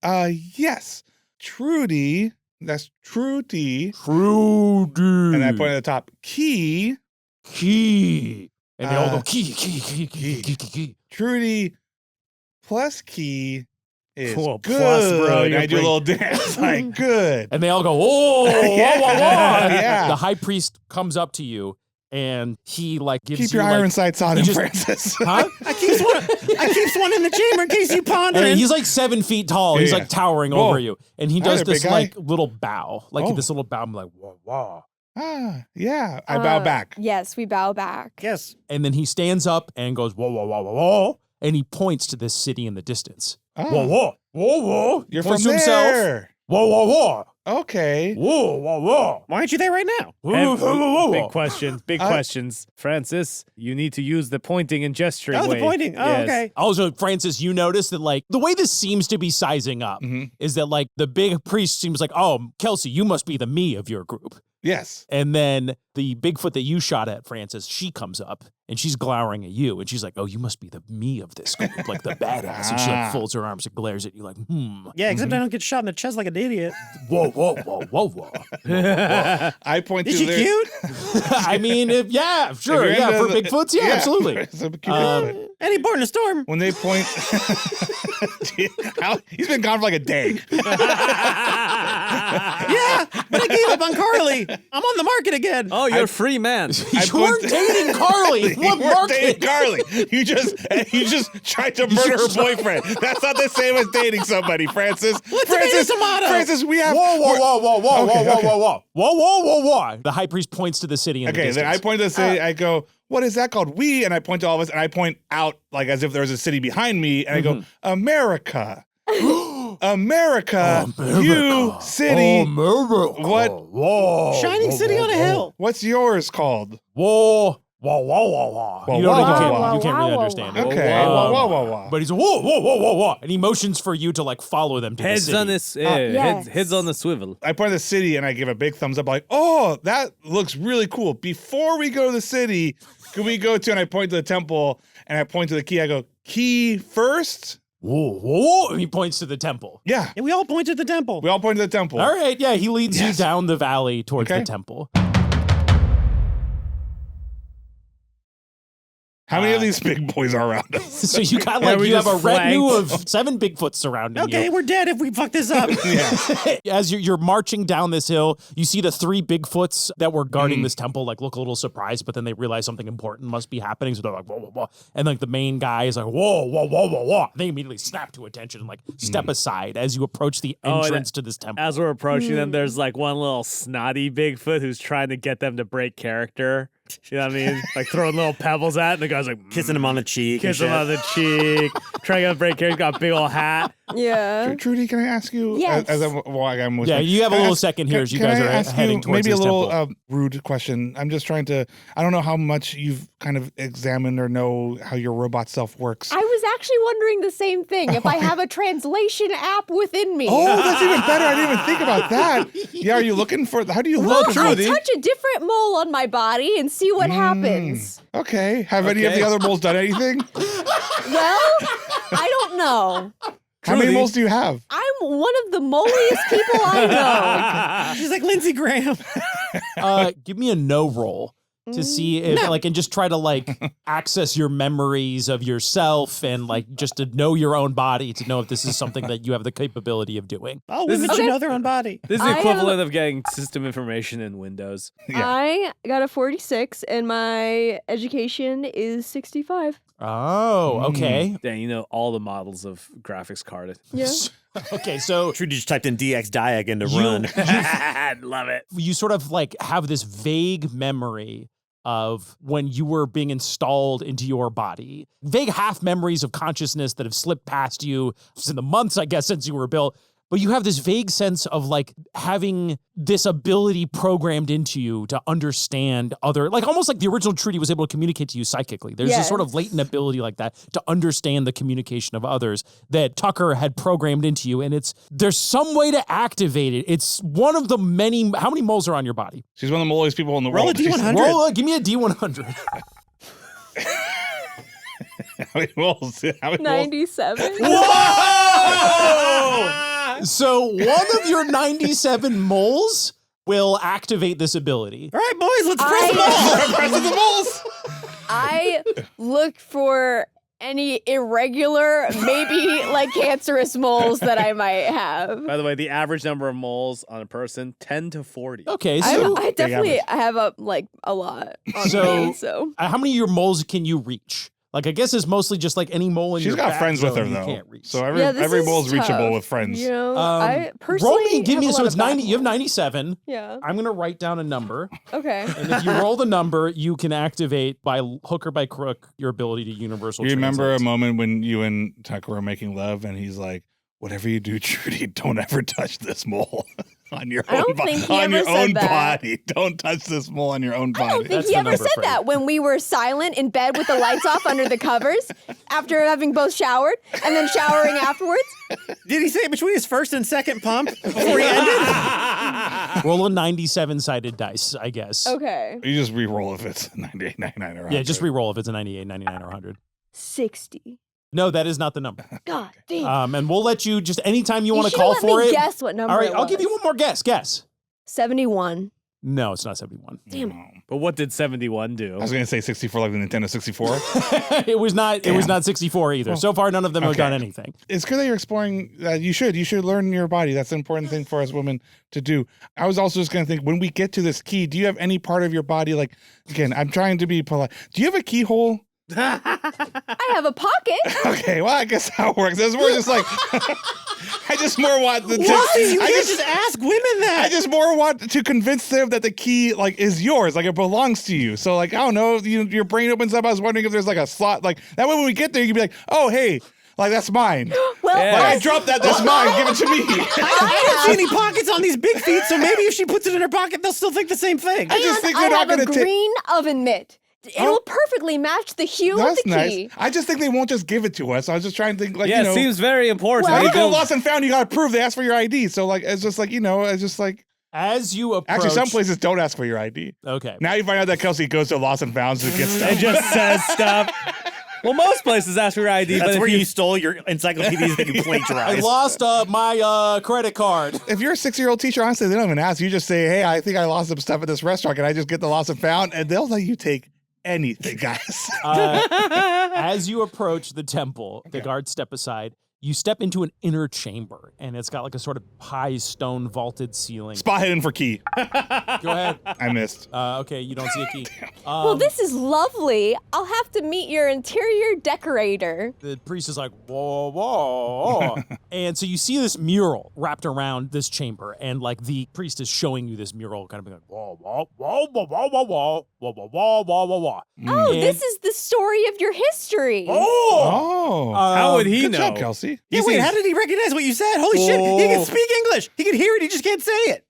whoa. Yes. Trudy. That's Trudy. Trudy. And I point at the top. Key. Key. And they all go, Uh, key. Trudy plus key is Cool. good. Plus, bro, And you're I do a little dance like good. And they all go, whoa, whoa, whoa, Yeah. whoa. Yeah. The high priest comes up to you and he like gives Keep you your like, iron sights on he him, just- Francis. huh? I keeps one in the chamber in case you ponder. And he's like 7 feet tall. He's Yeah. like towering Whoa. over you. And he Hi does there, this big guy. like little bow. Like Oh. this little bow. I'm like, whoa, whoa. Yeah. I bow back. Yes, we bow back. Yes. And then he stands up and goes, whoa, whoa, whoa, whoa, whoa. And he points to this city in the distance. Oh. Whoa, whoa, whoa, whoa. You're Points from to himself. there. Whoa, whoa, whoa. Okay. Whoa, whoa, whoa. Why aren't you there right now? Whoa, whoa, whoa, whoa. Big questions. Big questions. Francis, you need to use the pointing and gesturing Oh, way. the pointing. Oh, Yes. okay. Also, Francis, you notice that, like, the way this seems to be sizing up is that, like, the big priest seems like, oh, Kelsey, you must be the me of your group. Yes. And then the Bigfoot that you shot at, Francis, she comes up and she's glowering at you. And she's like, oh, you must be the me of this group, like the badass. And she like folds her arms and glares at you like, Yeah, except I don't get shot in the chest like an idiot. Whoa, whoa, whoa, whoa, whoa. I point Is to she their- cute? I mean, yeah, sure. If you're Yeah, into for the- Bigfoots, yeah, absolutely. It's a cute Bigfoot. And he born in a storm. When they point, he's been gone for like a day. Yeah, but I gave up on Carly. I'm on the market again. Oh, you're a free man. You weren't dating Carly. You What weren't market? dating Carly. You just tried to murder her boyfriend. That's not the same as dating somebody, Francis. What's the tomato? Francis, we have. Whoa, whoa, whoa, whoa, whoa, Okay, whoa, okay. whoa, whoa, whoa, whoa, whoa, whoa. The high priest points to the city in the Okay, distance. then I point to the city. I go, what is that called? We, and I point to all of us, and I point out like as if there was a city behind me, and I go, America. America, you city. America. What? Whoa. Shining city on a hill. What's yours called? Whoa. Whoa, whoa, whoa, whoa. Whoa, You don't whoa, you can't, whoa, you can't really whoa, understand whoa, it. Okay, whoa, whoa, whoa, whoa. But he's whoa, whoa, whoa, whoa, whoa. And he motions for you to like follow them to the Heads city. on this. yes. Heads on the swivel. I point to the city and I give a big thumbs up, like, oh, that looks really cool. Before we go to the city, could we go to, and I point to the temple and I point to the key. I go, key first? Whoa, whoa, whoa. And he points to the temple. Yeah. And we all point to the temple. We all point to the temple. All right, yeah, he leads you Yes. down the valley towards Okay. the temple. How many of these big boys are around us? So you got Yeah, like, we you have a just retinue flanked. of 7 Bigfoots surrounding Okay, you. we're dead if we fuck this up. As you're marching down this hill, you see the 3 Bigfoots that were guarding this temple like look a little surprised, but then they realize something important must be happening. So they're like, whoa, whoa, whoa. And like the main guy is like, whoa, whoa, whoa, whoa, whoa. They immediately snap to attention and like step aside as you approach the Oh, and entrance to this temple. As we're approaching them, there's like one little snotty Bigfoot who's trying to get them to break character. You know what I mean? Like throwing little pebbles at, and the guy's like Kissing him on the cheek. and kiss him shit. on the cheek, trying to break character. He's got a big old hat. Yeah. Trudy, can I ask you? Yes. As I'm with Yeah, you have a Can I little ask- second here as you can guys I are ask heading you towards maybe this a little temple. rude question. I'm just trying to. I don't know how much you've kind of examined or know how your robot self works. I was actually wondering the same thing. If I have a translation app within me. Oh, that's even better. I didn't even think about that. Yeah, are you looking for? How do you Well, look? I touch a different mole on my body and see what happens. Okay. Have any of Okay. the other moles done anything? Well, I don't know. How many Trudy. moles do you have? I'm one of the moliest people I She's like Lindsey Graham. Give me a no roll to see if like and just try to like access your memories of yourself and like just to know your own body to know if this is something that you have the capability of doing. Oh, This women is- should Okay. know their own body. This is I the am- equivalent of getting system information in Windows. know. I got a 46 and my education is 65. Oh, okay. Dang, you know all the models of graphics carded. Yeah. Okay, so Trudy just typed in DX Diag to You- run. Love it. you sort of like have this vague memory of when you were being installed into your body. Vague half memories of consciousness that have slipped past you in the months, I guess, since you were built. But you have this vague sense of like having this ability programmed into you to understand other, like almost like the original Trudy was able to communicate to you psychically. There's this sort of Yes. latent ability like that to understand the communication of others that Tucker had programmed into you. And there's some way to activate it. It's one of the many, how many moles are on your body? She's one of the molest people in the Roll a world. D100. Roll, give me a D100. How many moles? How many moles? 97. So one of your 97 moles will activate this ability. All right, boys, let's press them all. Pressing the moles. I look for any irregular, maybe like cancerous moles that I might have. By the way, the average number of moles on a person, 10 to 40. Okay, so I definitely have a lot on So- me, so how many of your moles can you reach? Like, I guess it's mostly just like any mole in She's your got back friends with her, zone you though. can't reach. So Yeah, this every is mole's reachable tough. with friends. You know, I personally roll me, give have me, a so lot it's of 90, back you have moles. 97. Yeah. I'm going to write down a number. Okay. And if you roll the number, you can activate by hook or by crook your ability to universal You remember a translate. moment when you and Tucker were making love, and he's like, "Whatever you do, Trudy, don't ever touch this mole on your I own don't think he on ever your said own that. body. Don't touch this mole on your own I don't body." think That's he the ever number, said Freddie. that when we were silent in bed with the lights off under the covers after having both showered and then showering afterwards. Did he say it between his first and second pump before he ended? Roll a 97-sided dice, I guess. Okay. You just re-roll if it's 98, 99, or 100. Yeah, just re-roll if it's a 98, 99, or 100. 60. No, that is not the number. God damn. And we'll let you just anytime you want to should've call let for me it. guess what number All right, it I'll give you was. one more guess. Guess. 71. No, it's not 71. Damn it. But what did 71 do? I was going to say 64 like the Nintendo 64. It was not. It was not 64 either. So far, none of them have Okay. done anything. It's good that you're exploring. You should learn your body. That's an important thing for us women to do. I was also just going to think, when we get to this key, do you have any part of your body, like, again, I'm trying to be polite. Do you have a keyhole? I have a pocket. Okay, well, I guess how it works. It's more just like, I just more want the Why? You I can't just ask women that. I just more want to convince them that the key, like, is yours, like it belongs to you. So, like, I don't know, your brain opens up. I was wondering if there's like a slot, like that way when we get there, you can be like, oh, hey, like that's mine. Well, Like I dropped that, that's mine. Give it to me. I don't see any pockets on these big feet, so maybe if she puts it in her pocket, they'll still think the same thing. I just think I they're not have going a to take. green oven mitt. It'll Oh. perfectly match the hue That's of the nice. key. I just think they won't just give it to us. I was just trying to think, like, Yeah, you know, it seems very important. when Well- you They go build- lost and found, you got to prove they ask for your ID. So, like, it's just like, you know, it's just like, As you approach, actually, some places don't ask for your ID. Okay. Now you find out that Kelsey goes to lost and found to get stuff. It just says stuff. Well, most places ask for your ID, but That's if where you you stole your encyclopedias that you I plagiarized. lost my credit card. If you're a 6-year-old teacher, honestly, they don't even ask. You just say, hey, I think I lost some stuff at this restaurant. Can I just get the lost and found? And they'll let you take anything, guys. As you approach the temple, the guards step aside. You step into an inner chamber, and it's got like a sort of high stone vaulted ceiling. Spot hidden for key. Go ahead. I missed. Okay, you don't see a key. Well, this is lovely. I'll have to meet your interior decorator. The priest is like, whoa, whoa. And so you see this mural wrapped around this chamber, and like the priest is showing you this mural, kind of being like, whoa, whoa, whoa, whoa, whoa, whoa, whoa, whoa, whoa, whoa, whoa, whoa, whoa. Oh, And- this is the story of your history. Oh. how would he Good know? job, Kelsey. Yeah, wait, how did he recognize what you said? Holy shit, he can speak English. He can hear it, he just can't say it.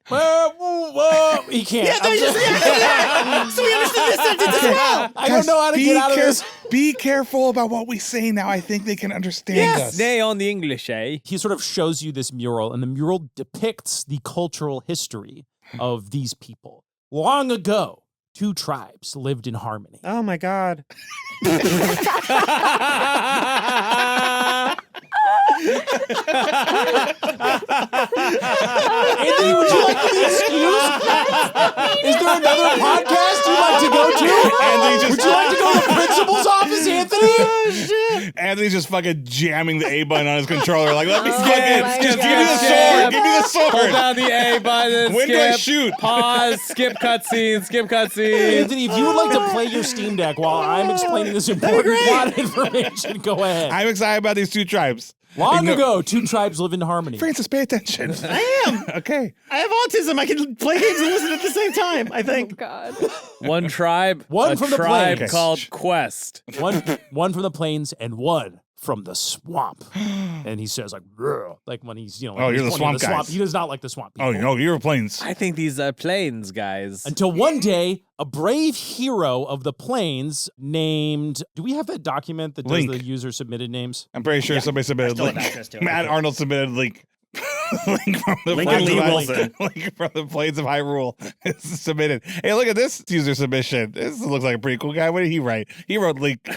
He can't. Yeah, no, I'm he just, yeah. So we understood this sentence as well. I don't know how to Be get out of care- this. Be careful about what we say now. I think they can understand us. Nay on the English, eh? He sort of shows you this mural, and the mural depicts the cultural history of these people. Long ago, two tribes lived in harmony. Oh my god. Anthony, would you like to be excused? Is there another podcast you'd like to go to? Anthony Would you like to go to the principal's office, Anthony? Anthony's just fucking jamming the A button on his controller. Like, let me Oh fucking my just God. give me the sword. Give me the Hold sword. down the A button. When skip, do I shoot? Pause. Skip cutscene. Skip cutscene. Anthony, if you would like to play your Steam Deck while I'm explaining this important plot information, go ahead. I'm excited about these two tribes. Long ago, two tribes live in harmony. Francis, pay attention. I am. Okay. I have autism. I can play games and listen at the same time, I Oh, think. God. One tribe. One a from the tribe plains. called Quest. One from the plains and one from the swamp. And he says like, "Grr," like when he's, you know, like Oh, he's you're the pointing at swamp guys. He does not like the swamp Oh, people. no, you're planes. I think these are plains, guys. Until one day, a brave hero of the plains named, do we have that document that does Link. the user submitted names? I'm pretty sure somebody submitted still have link. access to it. Matt Okay. Arnold submitted link. Link from the Lincoln Plains Lee of Hyrule- Wilson. Link from the Plains of Hyrule is submitted. Hey, look at this user submission. This looks like a pretty cool guy. What did he write? He wrote link.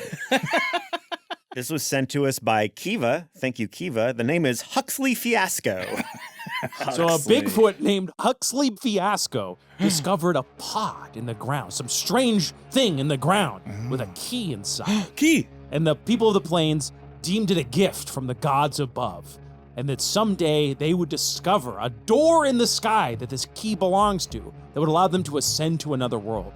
This was sent to us by Kiva. Thank you, Kiva. The name is Huxley Fiasco. So a Huxley. Bigfoot named Huxley Fiasco discovered a pod in the ground, some strange thing in the ground with a key inside. Key. And the people of the plains deemed it a gift from the gods above, and that someday they would discover a door in the sky that this key belongs to that would allow them to ascend to another world.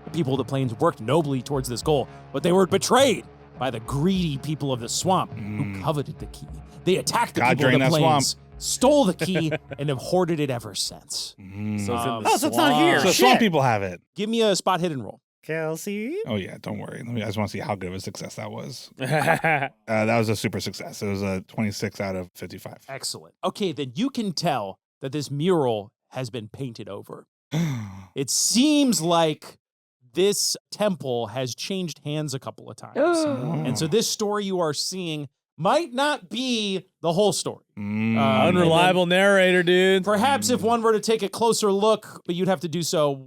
The people of the plains worked nobly towards this goal, but they were betrayed by the greedy people of the swamp who coveted the key. They attacked the God people of drain the that plains, swamp. stole the key, and have hoarded it ever since. So it's in the so it's not here. So Shit. swamp people have it. Give me a spot hidden roll. Kelsey. Oh yeah, don't worry. I just want to see how good of a success that was. That was a super success. It was a 26 out of 55. Excellent. Okay, then you can tell that this mural has been painted over. It seems like this temple has changed hands a couple of times. And so this story you are seeing might not be the whole story. Unreliable narrator, dude. Perhaps if one were to take a closer look, but you'd have to do so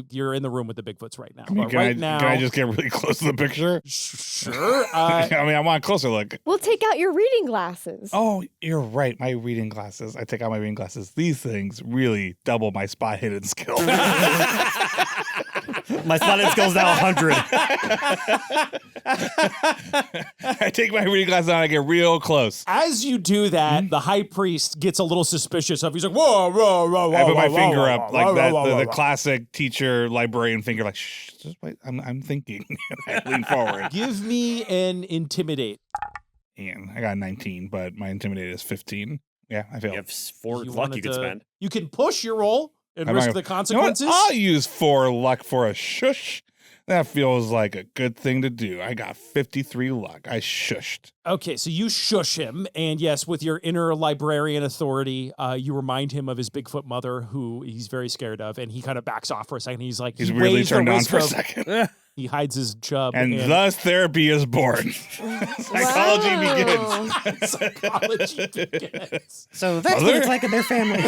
you're in the room with the Bigfoots right now. But Can I just get really close to the picture? Sure. I want a closer look. We'll take out your reading glasses. Oh, you're right. My reading glasses. I take out my reading glasses. These things really double my spot hidden skill. My spotted skill's now 100. I take my reading glasses on and I get real close. As you do that, the high priest gets a little suspicious of. He's like, whoa, whoa, whoa, whoa. I put my whoa, finger whoa, up whoa, like whoa, that, whoa, the whoa. classic teacher librarian finger, like, shh, just wait, I'm thinking. I lean forward. Give me an intimidate. And I got 19, but my intimidate is 15. Yeah, I failed. You have 4 luck wanted you could to- spend. You can push your roll and I'm risk not the gonna- You know what? consequences. I'll use 4 luck for a shush. That feels like a good thing to do. I got 53 luck. I shushed. Okay, so you shush him, and yes, with your inner librarian authority, you remind him of his Bigfoot mother, who he's very scared of, and he kind of backs off for a second. He's like, He's he really weighs the turned on risk for a of- second. He hides his chub, And thus therapy is born. Psychology begins. psychology begins. So that's Mother? what it's like in their family.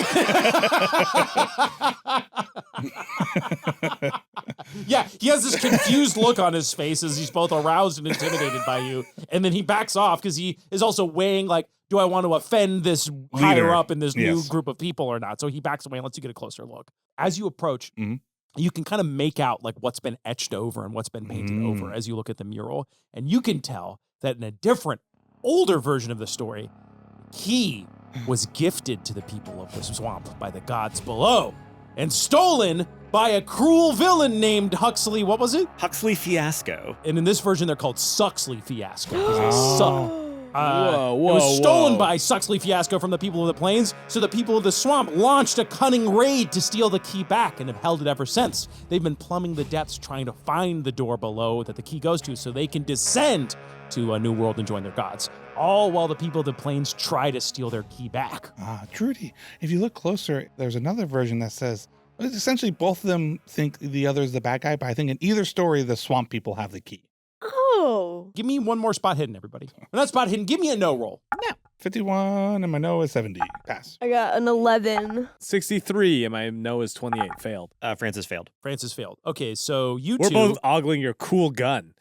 Yeah, he has this confused look on his face as he's both aroused and intimidated by you, and then he backs off because he is also weighing like, do I want to offend this higher Leader. up in this new Yes. group of people or not? So he backs away and lets you get a closer look. As you approach, Mhm. you can kind of make out like what's been etched over and what's been painted over as you look at the mural, and you can tell that in a different, older version of the story, he was gifted to the people of the swamp by the gods below and stolen by a cruel villain named Huxley. What was it? Huxley Fiasco. And in this version, they're called Suxley Fiasco. 'Cause they suck. Whoa, It was whoa, stolen whoa. by Suxley Fiasco from the people of the plains, so the people of the swamp launched a cunning raid to steal the key back and have held it ever since. They've been plumbing the depths trying to find the door below that the key goes to so they can descend to a new world and join their gods, all while the people of the plains try to steal their key back. Trudy, if you look closer, there's another version that says, essentially both of them think the other is the bad guy, but I think in either story, the swamp people have the key. Oh. Give me one more spot hidden, everybody. And not spot hidden, give me a no roll. 51 and my no is 70. Pass. I got an 11. 63 and my no is 28. Failed. Francis failed. Francis failed. Okay, so you We're two... both ogling your cool gun.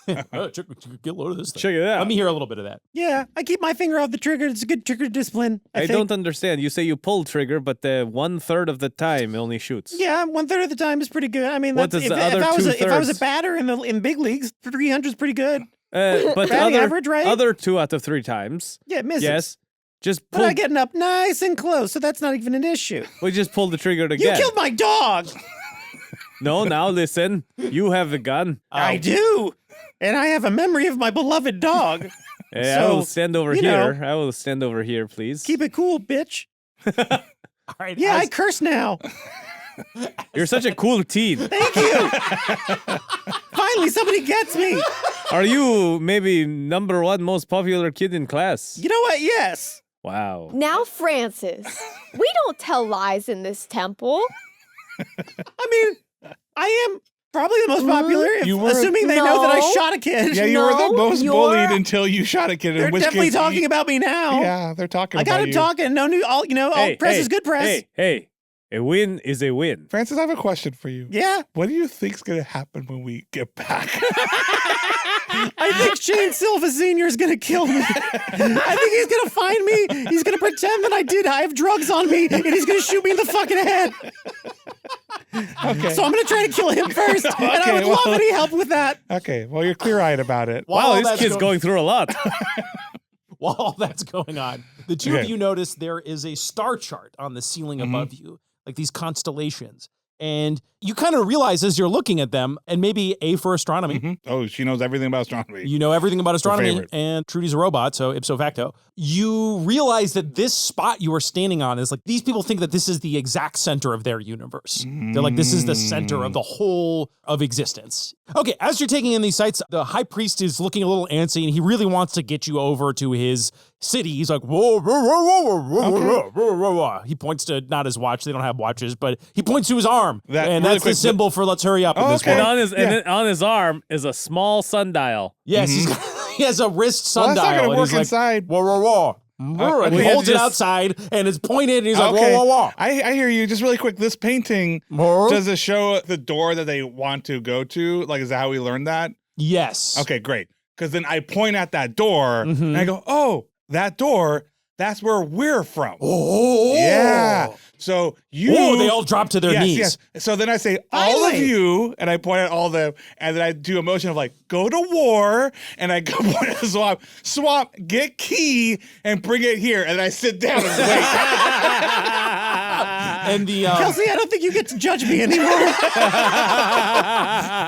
Oh, get a load of this thing. Check it out. Let me hear a little bit of that. Yeah, I keep my finger off the trigger. It's a good trigger discipline. I don't understand. You say you pull trigger, but 1/3 of the time it only shoots. Yeah, 1/3 of the time is pretty good. I mean, What that's, does the if other I was if I was a 2/3? batter in big leagues, 300 is pretty good. But Batting average, right? other 2 out of 3 times. Yeah, it misses. Yes. Just But pull. I'm getting up nice and close, so that's not even an issue. We just pull the trigger You again. killed my dog. No, now listen. You have the gun. I do, and I have a memory of my beloved dog. I So, will stand over you know. here. I will stand over here, please. Keep it cool, bitch. All right. Yeah, I as- curse now. You're such a cool teen. Thank you. Finally, somebody gets me. Are you maybe ¡1 most popular kid in class? You know what? Yes. Wow. Now, Francis, we don't tell lies in this temple. I mean, I am probably the most popular, You were- assuming they know that I No. shot a kid. Yeah, you were the No, most you're- bullied until you shot a kid. They're in which definitely case talking you- about me now. Yeah, they're talking I got about him you. talking. No new, all press is good press. Hey. A win is a win. Francis, I have a question for you. Yeah, What do you think's going to happen when we get back? I think Shane Silva Sr. is going to kill me. I think he's going to find me. He's going to pretend that I have drugs on me, and he's going to shoot me in the fucking head. Okay. So I'm going to try to kill him first, and I would love well- any help with that. Okay, well, you're clear-eyed about it. While Wow, all this that's kid's going through a lot. While all that's going on, the two of Okay. you notice there is a star chart on the ceiling above you, like these constellations. And you kind of realize as you're looking at them, and maybe A for astronomy. Mhm. Oh, she knows everything about astronomy. You know everything about astronomy, favorite. and Trudy's a robot, so ipso facto. You realize that this spot you are standing on is like, these people think that this is the exact center of their universe. They're like, this is the center of the whole of existence. Okay, as you're taking in these sites, the high priest is looking a little antsy, and he really wants to get you over to his city. He's like, whoa, whoa, whoa, whoa, whoa, whoa, whoa, whoa, whoa. He points to not his watch. They don't have watches, but he points to his arm. And really that's the quick, symbol for let's hurry up in this okay. one. And on his arm is a small sundial. Yes, he has a wrist sundial. Well, that's not going and to work he's like, inside. whoa, whoa, whoa. And he we holds it just- outside, and it's pointed, and he's like, Okay. whoa, whoa, whoa. I hear you. Just really quick, this painting, Huh? does it show the door that they want to go to? Like, is that how we learned that? Yes. Okay, great. Because then I point at that door, Mhm. and I go, oh, that door, that's where we're from. Oh. Yeah. So you... Oh, they all drop to their yes, knees. Yes. So then I say, all of you, and I point at all of them, and then I do a motion of like, go to war, and I go point at the swamp. Swamp, get key, and bring it here. And I sit down and wait. And the Kelsey, I don't think you get to judge me anymore.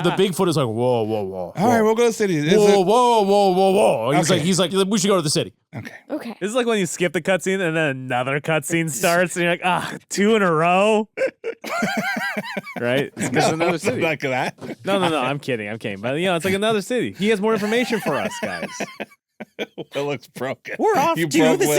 the Bigfoot is like, whoa, whoa, whoa. All right, we'll go to the city. Is Whoa, it- whoa, whoa, whoa, whoa. And Okay. he's like, we should go to the city. Okay. Okay. This is like when you skip the cutscene and then another cutscene starts, and you're like, 2 in a row. Right? It's another city. Like that. No, I'm kidding. But, it's like another city. He has more information for us, guys. It looks broken. We're off You to broke the Will.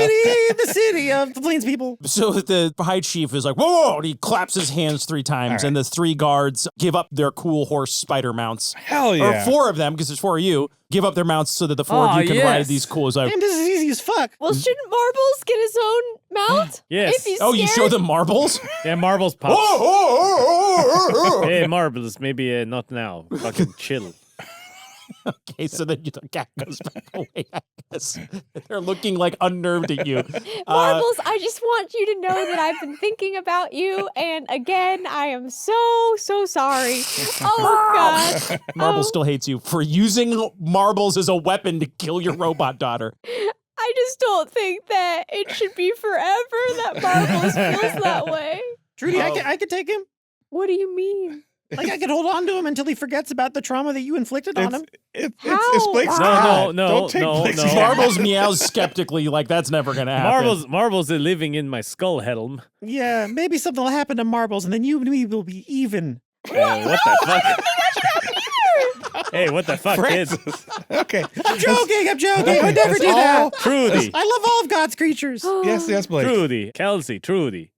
city of the Plains people. So the high chief is like, whoa, whoa, and he claps his hands 3 times, All right. and the 3 guards give up their cool horse spider mounts. Hell yeah. Or 4 of them, because there's 4 of you, give up their mounts so that the 4 of you can ride these cool. It's like, Damn, this is easy as fuck. Well, shouldn't Marbles get his own mount? Yes. If he's oh, you scared? show them marbles? Yeah, Marbles Whoa, pops. whoa, whoa, whoa, whoa, whoa. Hey, Marbles, maybe not now. Fucking chill. Okay, so then the cat goes back away, I guess. They're looking like unnerved at you. Marbles, I just want you to know that I've been thinking about you, and again, I am so sorry. Oh, God. Marbles Oh, still hates you for using marbles as a weapon to kill your robot daughter. I just don't think that it should be forever that Marbles feels that way. Trudy, I could take him. What do you mean? Like, I could hold on to him until he forgets about the trauma that you inflicted on him. It's How? Blake's No, cat. no, Don't take no, Blake's no. cat. Marbles meows skeptically, like that's never going to happen. Marbles are living in my skull helm. Yeah, maybe something will happen to Marbles, and then you and me will be even. What the fuck? Hey, what the fuck, kids? Okay. I'm joking. I Okay, would never that's do that. all- Trudy. I love all of God's creatures. Yes, Blake. Trudy. Kelsey, Trudy.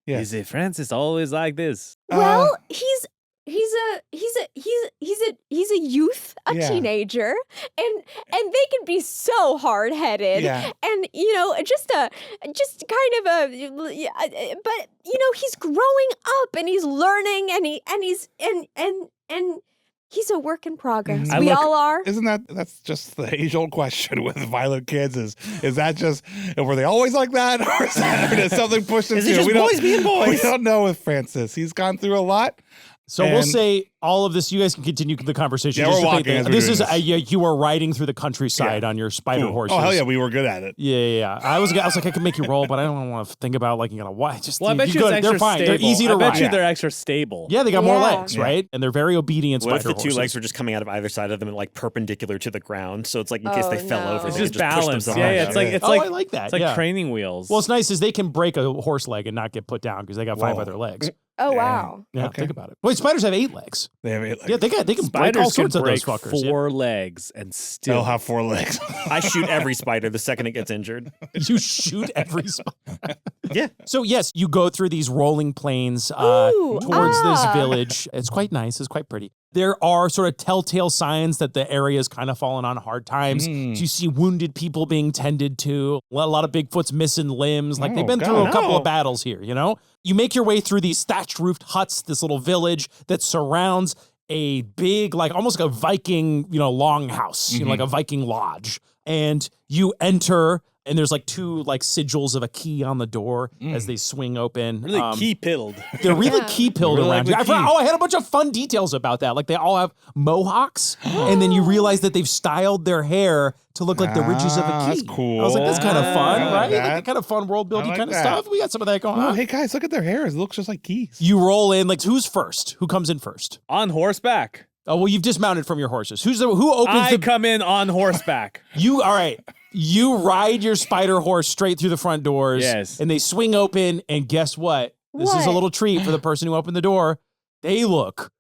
Yes. Is it Francis always like this? Well, he's a youth, a Yeah. teenager, and they can be so hard-headed, Yeah. and just kind of but he's growing up and he's learning and he's a work in progress. Mhm. We all are. Isn't that's just the age-old question with violent kids? Is that just, were they always like that, or did something push them Is to? it just We don't- boys being boys? We don't know with Francis. He's gone through a lot. So we'll And- say all of this. You guys can continue the conversation. Yeah, Just we're to walking think as that we're this doing is this. yeah, you were riding through the countryside on your spider Cool. horses. Oh hell yeah, we were good at it. Yeah. I was like, I can make you roll, but I don't want to think about like you gotta what. Just Well, I bet you you go, it's extra they're fine. stable. They're easy to I bet ride. you they're extra stable. Yeah, they got more Yeah. legs, right? And they're very obedient What if spider the 2 horses. legs were just coming out of either side of them and like perpendicular to the ground? So it's like in case they fell no. over, It's they just could just push balance. themselves Yeah, out. it's like it's oh, like I like that. it's like yeah. training wheels. Well, it's nice is they can break a horse leg and not get put down because they got 5 Whoa. other legs. Oh wow. Yeah, Okay. think about it. Wait, spiders have 8 legs. They have 8 legs. Yeah, they can break Spiders all sorts can of those break fuckers. 4 legs and still They'll have 4 legs. I shoot every spider the second it gets injured. You shoot every spider. Yeah. So yes, you go through these rolling plains Ooh, towards this ah. village. It's quite nice. It's quite pretty. There are sort of telltale signs that the area is kind of fallen on hard times. So you see wounded people being tended to, a lot of Bigfoot's missing limbs. Like they've Oh, been through God. a couple No. of battles here, you know? You make your way through these thatched roofed huts, this little village that surrounds a big, like almost like a Viking, longhouse, like a Viking lodge. and you enter. And there's like two like sigils of a key on the door as they swing open. Really key-pilled. They're really key-pilled Really around like you. the key. I had a bunch of fun details about that. Like they all have mohawks, and then you realize that they've styled their hair to look like the ridges of a key. That's cool. I was like, that's kind of fun, I like right? that. Like kind of fun world building I like kind of that. stuff. We got some of that going Oh, on. hey guys, look at their hair. It looks just like keys. You roll in. Like who's first? Who comes in first? On horseback. Oh well, you've dismounted from your horses. Who opens I the? come in on horseback. You all right? You ride your spider horse straight through the front doors. Yes. And they swing open, and guess what? This is a What? little treat for the person who opened the door. They look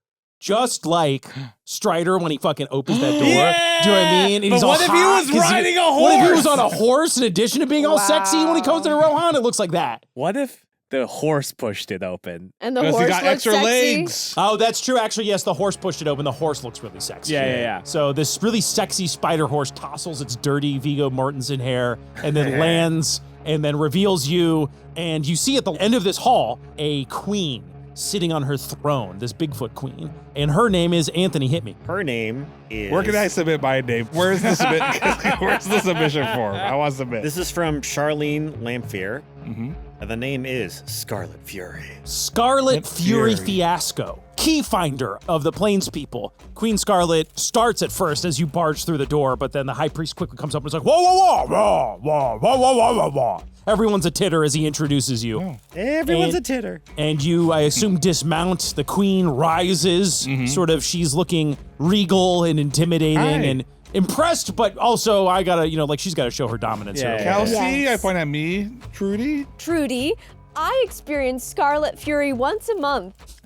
just like Strider when he fucking opens that door. Yeah! Do you know what I mean? And But he's all what if he hot was 'cause riding a What if he horse? was on a horse in addition to being all sexy when he comes to Rohan? It looks like that. What if the horse pushed it open? And the Because horse he got looks extra sexy. legs. Oh, that's true. Actually, yes, the horse pushed it open. The horse looks really sexy. Yeah. So this really sexy spider horse tousles its dirty Viggo Mortensen hair and then lands and then reveals you. And you see at the end of this hall a queen sitting on her throne, this Bigfoot queen. And her name is Anthony Hit Me. Her name is. Where can I submit my name? Where's the Where's the submission form? I want to submit. This is from Charlene Lamphere. Mhm. And the name is Scarlet Fury. Scarlet Fury Fury. Fiasco, key finder of the Plains people. Queen Scarlet starts at first as you barge through the door, but then the high priest quickly comes up and is like, whoa, whoa, whoa, whoa, whoa, whoa, whoa, whoa, whoa, whoa. Everyone's a titter as he introduces you. Everyone's And- a titter. And you, I assume, dismount. The queen rises, sort of, she's looking regal and intimidating Hi. and impressed, but also I gotta, she's gotta show her dominance Yeah, here. yeah. Kelsey, Yes. I point at me. Trudy. Trudy, I experience Scarlet Fury once a month.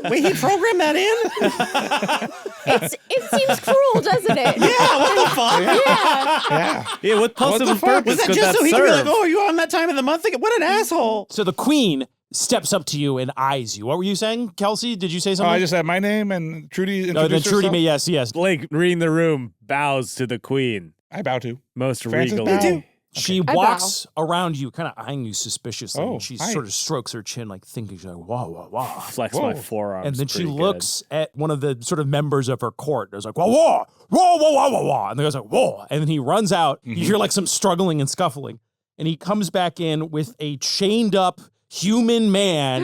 Wait, he programmed that in? It seems cruel, doesn't it? Yeah, what the fuck? Yeah. Yeah, what possible fuck? purpose Was that could just that so he could be like, serve? oh, are you on that time of the month? What an asshole. So the queen steps up to you and eyes you. What were you saying, Kelsey? Did you say Oh, something? I just said my name and Trudy introduced No, then Trudy herself. may, yes. Blake, reading the room, bows to the queen. I bow to. Most Francis regally. bow. She I walks around you, kind of eyeing you suspiciously. Oh, and she hi. sort of strokes her chin, like thinking, she's like, wah, wah, wah. Flex Whoa. my forearms. And then she pretty good. looks at one of the sort of members of her court. There's like, wah, wah, wah, wah, wah, wah, wah. And the guy's like, whoa. And then he runs out. You hear like some struggling and scuffling. And he comes back in with a chained up human man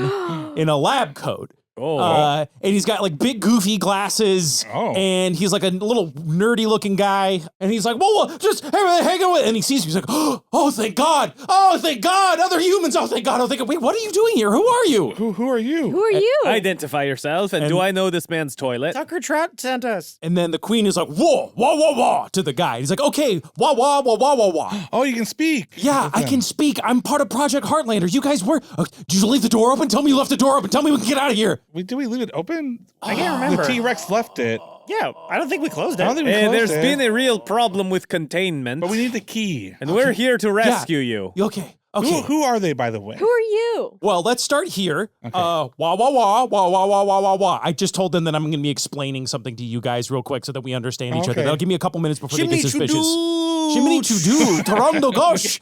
in a lab coat. Oh, And he's got like big goofy glasses, and he's like a little nerdy looking guy, and he's like, whoa, just hang on with, and he sees me, he's like, oh, thank God, other humans, oh, thank God, wait, what are you doing here? Who are you? Who are you? Who are you? identify yourself, and do I know this man's toilet? Tucker Trout sent us. And then the queen is like, whoa, wah, wah, wah, to the guy. He's like, okay, wah, wah, wah, wah, wah, wah. Oh, you can speak. Yeah, I can speak. I'm part of Project Heartlander. You guys were, did you leave the door open? Tell me you left the door open. Tell me we can get out of here. Did we leave it open? I can't remember. The T-Rex left it. Yeah, I don't think we closed it. I don't think we And closed there's it. been a real problem with containment, But we need the key. and we're here to rescue you. Okay, okay. Who are they, by the way? Who are you? Well, let's start here. Wah, wah, wah, wah, wah, wah, wah, wah, wah. I just told them that I'm going to be explaining something to you guys real quick so that we understand each other. Okay. That'll give me a couple minutes before they get Chimney suspicious. to Chimney to do, Toronto gosh,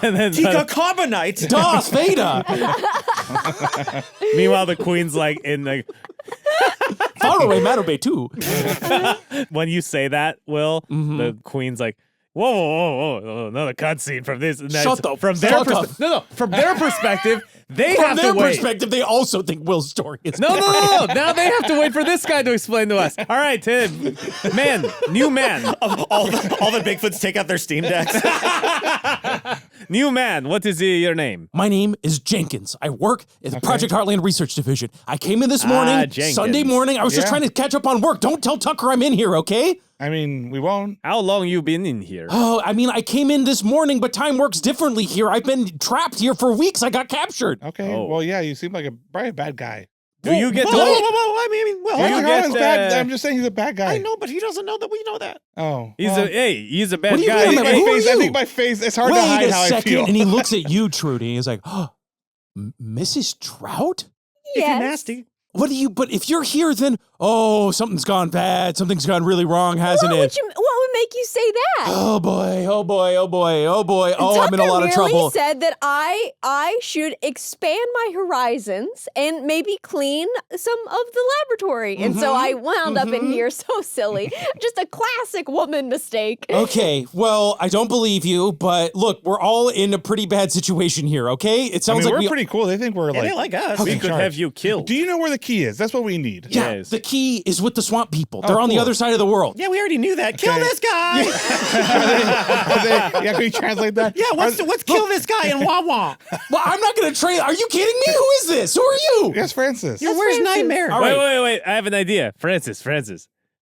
And then Tika Carbonite. Das Veda, meanwhile, the queen's like in the. far away Matabay too. When you say that, Will, the queen's like, whoa, whoa, whoa, whoa, another cutscene from this. And that's- Shut the from their fuck perspective. up. No, from their perspective, they From have their to wait. perspective, they also think Will's story is No. Now they have to wait for this guy to explain to us. All right, Tim. New man. all the Bigfoots take out their Steam decks. New man. What is your name? My name is Jenkins. I work at the Project Heartland Research Division. I came in this morning, Jenkins. Sunday morning. I was just Yeah. trying to catch up on work. Don't tell Tucker I'm in here, okay? I mean, we won't. How long you been in here? Oh, I mean, I came in this morning, but time works differently here. I've been trapped here for weeks. I got captured. Okay. Oh. Well, yeah, you seem like probably a bad guy. Do you get Whoa, to? whoa, whoa, whoa, I mean, well, Do you Patrick get, Harlan's bad. uh, I'm just saying he's a bad guy. I know, but he doesn't know that we know that. Oh. He's well, he's a bad What do you guy. mean, I man? think Who my are face. I you? think my face. It's hard Wait to hide a how second, I feel. and he looks at you, Trudy. He's like, oh, Mrs. Trout? If you're Yes. nasty. What do you, but if you're here, then, oh, something's gone bad. Something's gone really wrong, hasn't What it? would make you say that? Oh boy, oh boy, oh boy, oh boy. Oh, I'm in a lot of Tucker trouble. really said that I should expand my horizons and maybe clean some of the laboratory. And so I wound up in here so silly. Just a classic woman mistake. Okay, well, I don't believe you, but look, we're all in a pretty bad situation here, okay? It sounds like we're pretty cool. They think we're Yeah, they like us. We could have you killed. Do you know where the key is? That's what we need. Yeah, Yes. the key is with the swamp people. They're on the cool. other side of the world. Yeah, we already knew that. Kill this guy. Yeah, can you translate that? Yeah, what's kill this guy in Wawa? Well, I'm not going to train. Are you kidding me? Who is this? Who are you? Yes, Francis. Your worst nightmare. All right. Wait. I have an idea. Francis.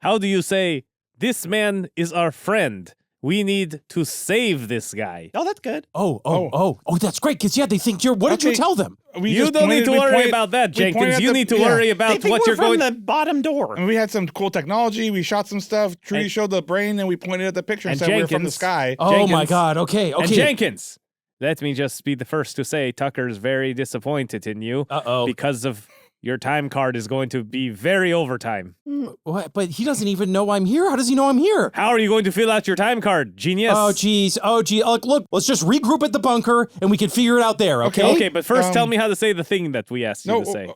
How do you say, this man is our friend? We need to save this guy. Oh, that's good. Oh, that's great, because, yeah, they think you're, what did you Okay. tell them? You don't need to worry about that, Jenkins. You need to worry They about think what we're you're from going the bottom door. And we had some cool technology. We shot some stuff. Trudy And- showed the brain, and we pointed at the picture and and said we were from the Jenkins- sky. Oh, Jenkins. my God. Okay. And Jenkins, let me just be the first to say Tucker's very disappointed in you Uh-oh. because of your time card is going to be very overtime. What? But he doesn't even know I'm here. How does he know I'm here? How are you going to fill out your time card, genius? Oh, geez. Look, let's just regroup at the bunker, and we can figure it out there, okay? Okay, but first tell me how to say the thing that we asked you to say.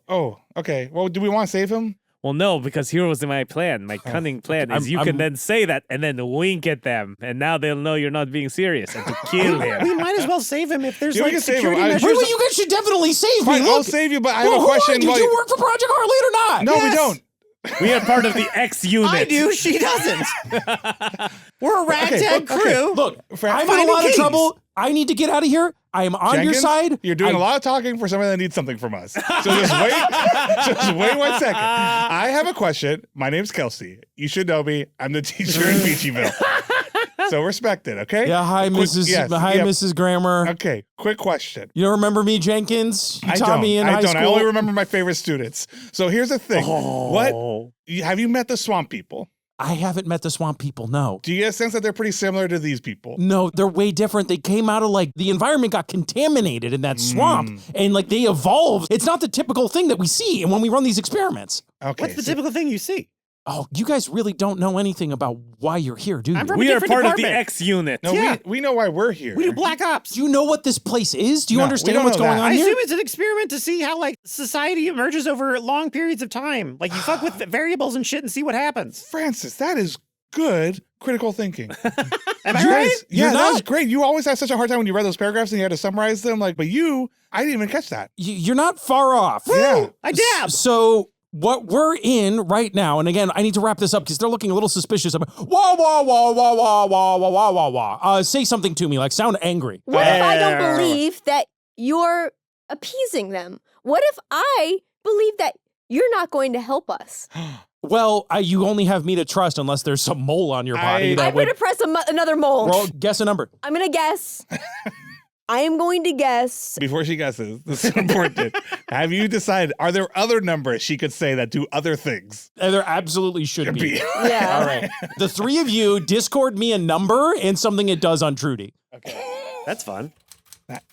Okay. Well, do we want to save him? Well, no, because here was my plan. My cunning plan is you can then say that and then wink at them, and now they'll know you're not being serious and to kill him. We might as well save him if there's Yeah, we like can save him. security measures. Wait, you guys should definitely save me. Fine, Look. I'll save you, but I have Well, a who are question. you? like- Do you work for Project Heartlead or not? No, we don't. We are part of the X unit. I do. She doesn't. We're a ragtag Okay, crew. Look, I'm in a finding lot of keys. trouble. I need to get out of here. I am on your Jenkins, side. You're doing a lot of talking for somebody that needs something from us. So just wait 1 second. I have a question. My name's Kelsey. You should know me. I'm the teacher in Beachyville. So respect it, okay? Yeah, hi, Quick- Mrs. yes, Hi, yep. Mrs. Grammer. Okay, quick question. You don't remember me, Jenkins? You taught me in high school. I only remember my favorite students. So here's the thing. Have you met the swamp people? I haven't met the swamp people, no. Do you get a sense that they're pretty similar to these people? No, they're way different. They came out of the environment got contaminated in that swamp and they evolved. It's not the typical thing that we see and when we run these experiments. Okay. What's the typical thing you see? Oh, you guys really don't know anything about why you're here, do you? I'm from We a are different part of the department. X unit. No, Yeah. we know why we're here. We do black ops. Do you know what this place is? Do you No, we understand don't what's know going that. on I here? assume it's an experiment to see how society emerges over long periods of time. Like you fuck with the variables and shit and see what happens. Francis, that is good critical thinking. Am I right? Yeah, You're that not- was great. You always had such a hard time when you read those paragraphs and you had to summarize them. I didn't even catch that. You're not far off. Yeah. I dab. So what we're in right now, and again, I need to wrap this up because they're looking a little suspicious. Wah, wah, wah, wah, wah, wah, wah, wah, wah, wah. Say something to me, sound angry. What if I don't believe that you're appeasing them? What if I believe that you're not going to help us? Well, you only have me to trust unless there's some mole on your body I- that I'm would... going to press another mold. Roll, guess a number. I'm going to guess. I am going to guess. Before she guesses, this is important. Have you decided, are there other numbers she could say that do other things? There absolutely should be. Yeah. All right. The three of you Discord me a number and something it does on Trudy. That's fun.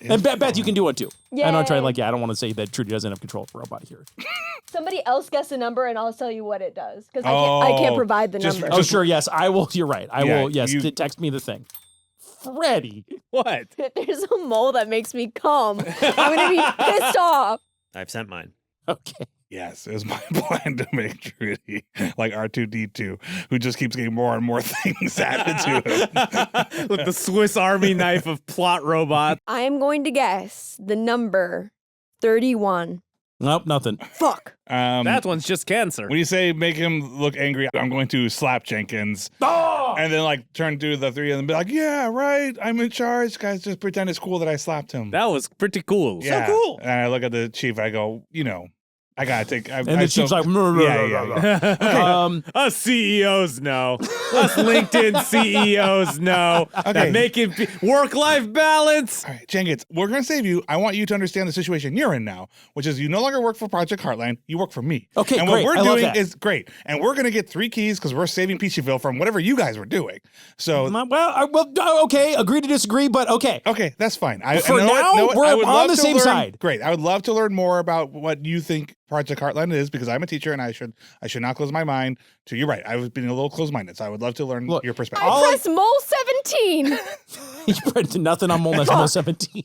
And Beth, you can do one too. Yay. And I'll try I don't want to say that Trudy doesn't have control of robot here. Somebody else guess a number and I'll tell you what it does. Because I can't provide the just- number. Oh, sure, yes, I will. You're right. I Yeah, will, yes, you- text me the thing. Freddie. What? There's a mole that makes me come. I'm going to be pissed off. I've sent mine. Okay. Yes, it was my plan to make Trudy like R2D2, who just keeps getting more and more things added to him. With the Swiss Army knife of plot robot. I am going to guess the number 31. Nope, nothing. Fuck. That one's just cancer. When you say make him look angry, I'm going to slap Jenkins. And then turn to the three of them and be like, yeah, right, I'm in charge. Guys, just pretend it's cool that I slapped him. That was pretty cool. Yeah. cool. And I look at the chief, I go, I gotta take. And the chief's like, yeah. Us CEOs know. Us LinkedIn CEOs know that making work-life balance. All right, Jenkins, we're gonna save you. I want you to understand the situation you're in now, which is you no longer work for Project Heartland. You work for me. Okay, and great. what I we're love doing that. is great, and we're gonna get 3 keys because we're saving Peachyville from whatever you guys were doing. So. Okay, agree to disagree, but okay. Okay, that's fine. For now, we're on the same side. Great. I would love to learn more about what you think Project Heartland is because I'm a teacher and I should not close my mind to. You're right. I was being a little close-minded, so I would love to learn your perspective. I press mole 17. You printed nothing on mole 17.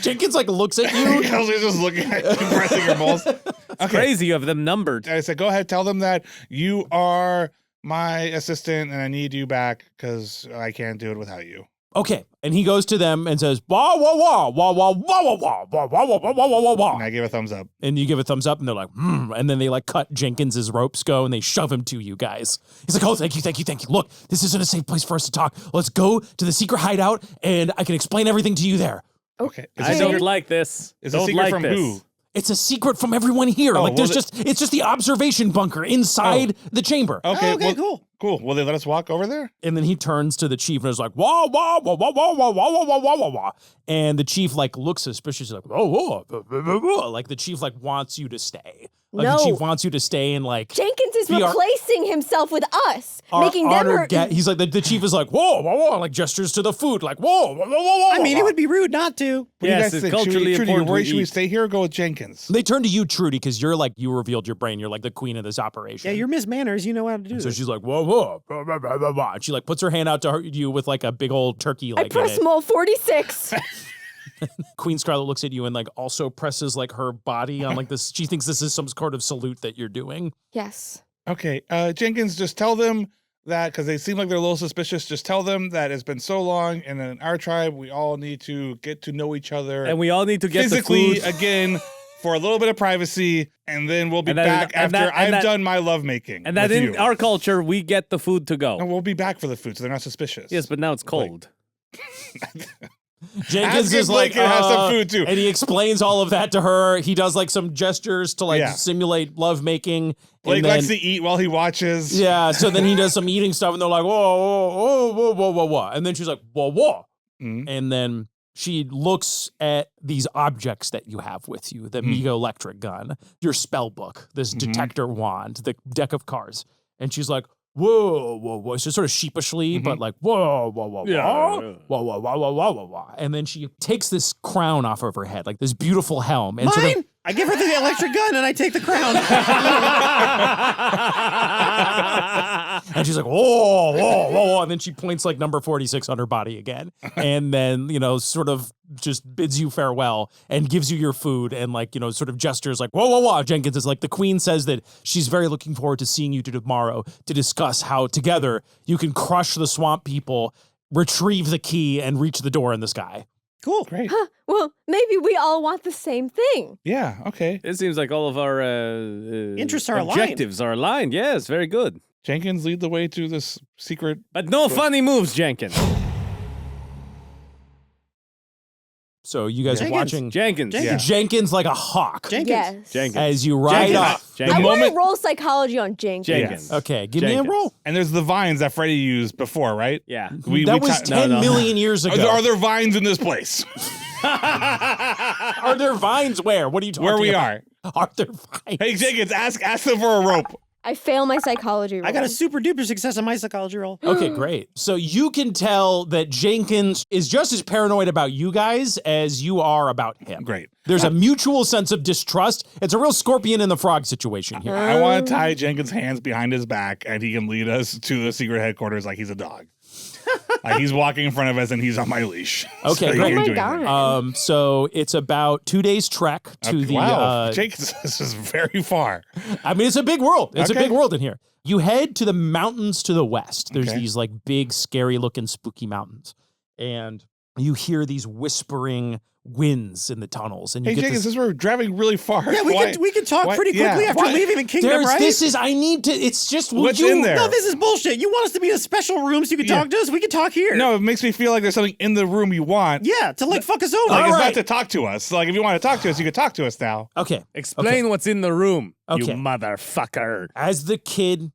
Jenkins like looks at you. Kelsey's just looking at you, pressing your moles. Okay. Crazy, you have them numbered. I said, go ahead, tell them that you are my assistant and I need you back because I can't do it without you. Okay, and he goes to them and says, wah, wah, wah, wah, wah, wah, wah, wah, wah, wah, wah, wah, wah, wah, wah. And I give a thumbs up. And you give a thumbs up, and they're like, and then they like cut Jenkins's ropes go, and they shove him to you guys. He's like, oh, thank you. Look, this isn't a safe place for us to talk. Let's go to the secret hideout, and I can explain everything to you there. Okay. I don't like this. Is don't a secret like from this. who? It's a secret from everyone here. Oh, like there's it's just the observation bunker inside the chamber. Okay, cool. Cool. Will they let us walk over there? And then he turns to the chief and is like, wah, wah, wah, wah, wah, wah, wah, wah, wah, wah, wah. And the chief like looks suspicious, like, whoa, whoa, whoa, whoa, whoa. Like the chief like wants you to stay. Like No. the chief wants you to stay and like Jenkins is We are- replacing himself with us, making them hurt. He's like the chief is like, whoa, whoa, whoa, like gestures to the food, like whoa, whoa, whoa, whoa, whoa. I mean, it would be rude not to. What do Yes, you it's guys think? culturally Trudy, important where to should we eat. stay here or go with Jenkins? They turn to you, Trudy, because you're like you revealed your brain. You're like the queen of this operation. Yeah, you're Miss Manners. You know how to do So this. she's like, whoa, whoa, blah, blah, blah, blah, blah. And she like puts her hand out to you with like a big old turkey I like in press it. mole 46. Queen Scarlet looks at you and like also presses like her body on like this. She thinks this is some sort of salute that you're doing. Yes. Okay, Jenkins, just tell them that because they seem like they're a little suspicious. Just tell them that it's been so long, and in our tribe, we all need to get to know each other And we all need to get physically the food. again for a little bit of privacy, and then we'll be And then- back and after that- and I've that- done my lovemaking. And that with in you. our culture, we get the food to go. And we'll be back for the food, so they're not suspicious. Yes, but now it's cold. Jenkins Ask if is Blake like, can have some food, too. and he explains all of that to her. He does like some gestures to like Yeah. simulate lovemaking. Blake and then, likes to eat while he watches. yeah, so then he does some eating stuff, and they're like, whoa, whoa, whoa, whoa, whoa, whoa, whoa. And then she's like, whoa, whoa. Mhm. And then she looks at these objects that you have with you, the Migo electric gun, your spell book, this detector wand, the deck of cards. And she's like, whoa, whoa, whoa. So sort of sheepishly, but like, whoa, whoa, whoa, Yeah, whoa, yeah. whoa, whoa, whoa, whoa, whoa, whoa, whoa. And then she takes this crown off of her head, like this beautiful helm. And sort of, Mine? I give her the electric gun and I take the crown. and she's like, whoa, whoa, whoa. And then she points like number 46 on her body again. And then, sort of just bids you farewell and gives you your food and like, sort of gestures like, whoa, whoa, whoa. Jenkins is like, the queen says that she's very looking forward to seeing you tomorrow to discuss how together you can crush the swamp people, retrieve the key, and reach the door in the sky. Cool. Great. Well, maybe we all want the same thing. Yeah, okay. It seems like all of our Interests are aligned. objectives are aligned. Yes, very good. Jenkins, lead the way to this secret. But no funny moves, Jenkins. So you guys are Jenkins. watching Jenkins. Yeah. Jenkins like a hawk Jenkins. Yes. Jenkins. as you ride Jenkins. up. Jenkins. I want moment- to roll psychology on Jenkins. Jenkins. Okay, give me a Jenkins. roll. And there's the vines that Freddie used before, right? Yeah. That was 10 million years ago. Are there vines in this place? Are there vines where? What are you talking Where we about? are. Are there vines? Hey, Jenkins, ask them for a rope. I fail my psychology roll. I got a super duper success on my psychology roll. Okay, great. So you can tell that Jenkins is just as paranoid about you guys as you are about him. Great. There's a mutual sense of distrust. It's a real scorpion and the frog situation here. I want to tie Jenkins' hands behind his back, and he can lead us to the secret headquarters like he's a dog. Like he's walking in front of us, and he's on my leash. Okay, So he great. can't Oh my do God. anything. So it's about 2 days trek to the. wow, Jenkins, this is very far. I mean, it's a big world. It's a Okay. big world in here. You head to the mountains to the west. There's Okay. these like big, scary looking, spooky mountains. And you hear these whispering winds in the tunnels. And you Hey, get Jenkins, this. since we're driving really far. Yeah, we could talk why- pretty quickly yeah, after why- leaving in Kingdom, There's right? it's just. would What's you- in there? No, this is bullshit. You want us to be in a special room so you can Yeah. talk to us? We can talk here. No, it makes me feel like there's something in the room you want. Yeah, to like fuck us over. Like, All it's right. not to talk to us. Like, if you want to talk to us, you can talk to us now. Okay. Explain what's in the room, you Okay. motherfucker. As the kid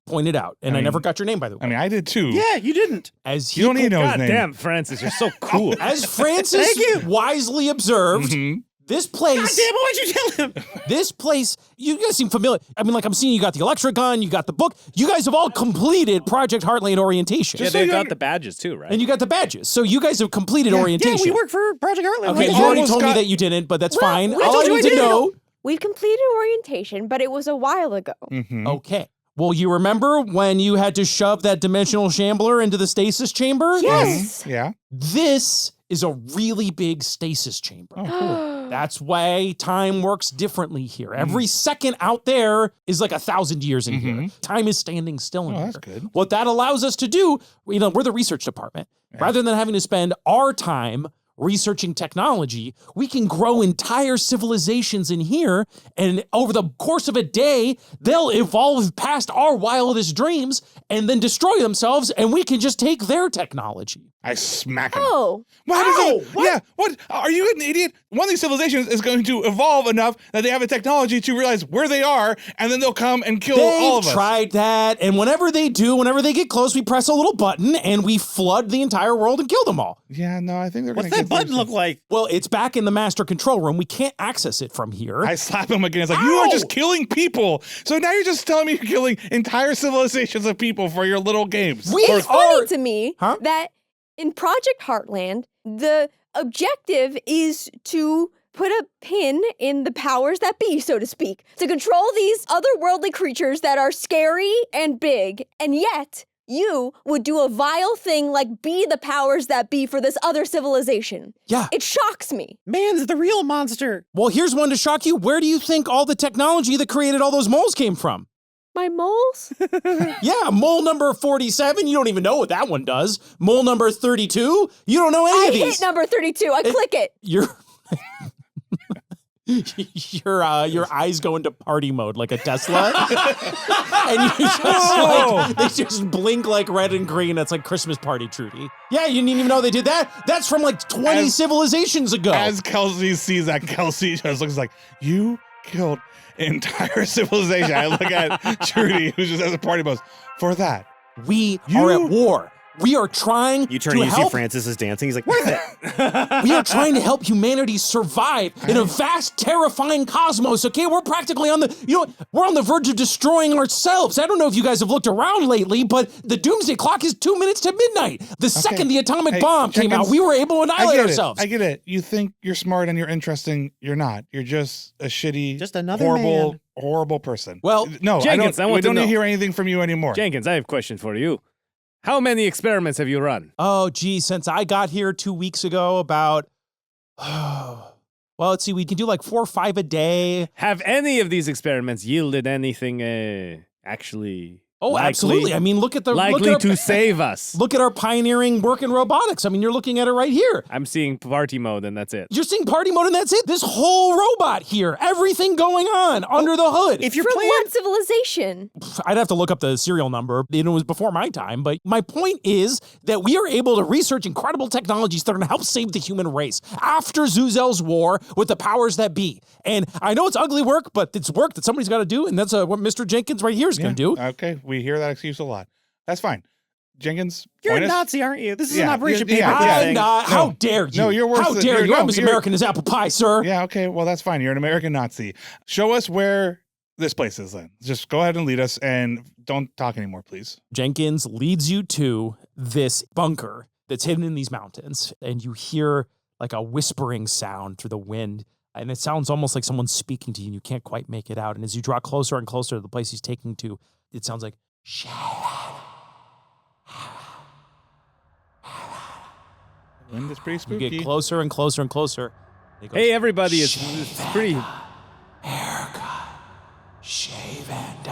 pointed out, and I mean- never got your name, by the way. I mean, I did too. Yeah, you didn't. As he You don't need to know his God name. damn, Francis, you're so cool. As Francis Thank you. wisely observed, Mhm. This place. God damn it, why'd you tell him? This place, you guys seem familiar. I mean, like, I'm seeing you got the electric gun, you got the book. You guys have all completed Project Heartland orientation. Yeah, they've got the badges too, right? And you got the badges. So you guys have completed orientation. Yeah, we work for Project Heartland. Okay, you already told me that you didn't, but that's fine. All I need to know. We've completed orientation, but it was a while ago. Mm-hmm. Okay. Well, you remember when you had to shove that dimensional shambler into the stasis chamber? Yes. Yeah. This is a really big stasis chamber. Oh, cool. That's why time works differently here. Every second out there is like 1,000 years in here. Time is standing still in here. That's good. What that allows us to do, we're the research department. Yeah. Rather than having to spend our time researching technology, we can grow entire civilizations in here, and over the course of a day, they'll evolve past our wildest dreams and then destroy themselves, and we can just take their technology. I smack him. Oh. What? Yeah. What? Are you an idiot? One of these civilizations is going to evolve enough that they have the technology to realize where they are, and then they'll come and kill all of us. They've tried that, and whenever they get close, we press a little button, and we flood the entire world and kill them all. Yeah, no, I think they're going to What's that button look like? Well, it's back in the master control room. We can't access it from here. I slap him again. It's like, you are just killing people. So now you're just telling me you're killing entire civilizations of people for your little games. It's funny to me that in Project Heartland, the objective is to put a pin in the powers that be, so to speak, to control these otherworldly creatures that are scary and big, and yet you would do a vile thing like be the powers that be for this other civilization. Yeah. It shocks me. Man's the real monster. Well, here's one to shock you. Where do you think all the technology that created all those moles came from? My moles? Yeah, mole number 47, you don't even know what that one does. Mole number 32, you don't know any of these. I hit number 32, I click it. Your eyes go into party mode like a Tesla. And you just they just blink like red and green. It's like Christmas party, Trudy. Yeah, you didn't even know they did that? That's from like 20 civilizations ago. As Kelsey sees that, Kelsey just looks like, you killed entire civilization. I look at Trudy, who just has a party bus. For that, we are at war. We are trying You turn to and you help. see Francis is dancing. He's like, worth it. We are trying to help humanity survive in a vast, terrifying cosmos, okay? We're practically we're on the verge of destroying ourselves. I don't know if you guys have looked around lately, but the doomsday clock is 2 minutes to midnight. The second the atomic bomb came out, we were able to annihilate ourselves. I get it. You think you're smart and you're interesting. You're not. You're just a shitty, Just another horrible person. Well, no, Jenkins, we don't need to hear anything from you anymore. Jenkins, I have a question for you. How many experiments have you run? Oh, gee, since I got here 2 weeks ago, about, well, let's see, we can do like 4 or 5 a day. Have any of these experiments yielded anything actually Oh, likely, absolutely. I mean, look at the likely to save us. Look at our pioneering work in robotics. I mean, you're looking at it right here. I'm seeing party mode, and that's it. You're seeing party mode, and that's it. This whole robot here, everything going on under the hood. If you're From playing, what civilization? I'd have to look up the serial number. It was before my time, but my point is that we are able to research incredible technologies that are going to help save the human race after Zuzel's war with the powers that be. And I know it's ugly work, but it's work that somebody's got to do, and that's what Mr. Jenkins right here is going to do. Okay, we hear that excuse a lot. That's fine. Jenkins, you're a Nazi, aren't you? This is an Yeah, Operation yeah, Paperclip yeah. I'm thing. not. No. How dare you? No, you're worse How than- dare you're- you? no, I'm as you're- American as apple pie, sir. Yeah, okay, well, that's fine. You're an American Nazi. Show us where this place is then. Just go ahead and lead us, and don't talk anymore, please. Jenkins leads you to this bunker that's hidden in these mountains, and you hear like a whispering sound through the wind, and it sounds almost like someone's speaking to you, and you can't quite make it out. And as you draw closer and closer to the place he's taking to, it sounds like, Wind is pretty you spooky. get closer and closer and closer. He goes, Hey, everybody, it's pretty... haircut, shave and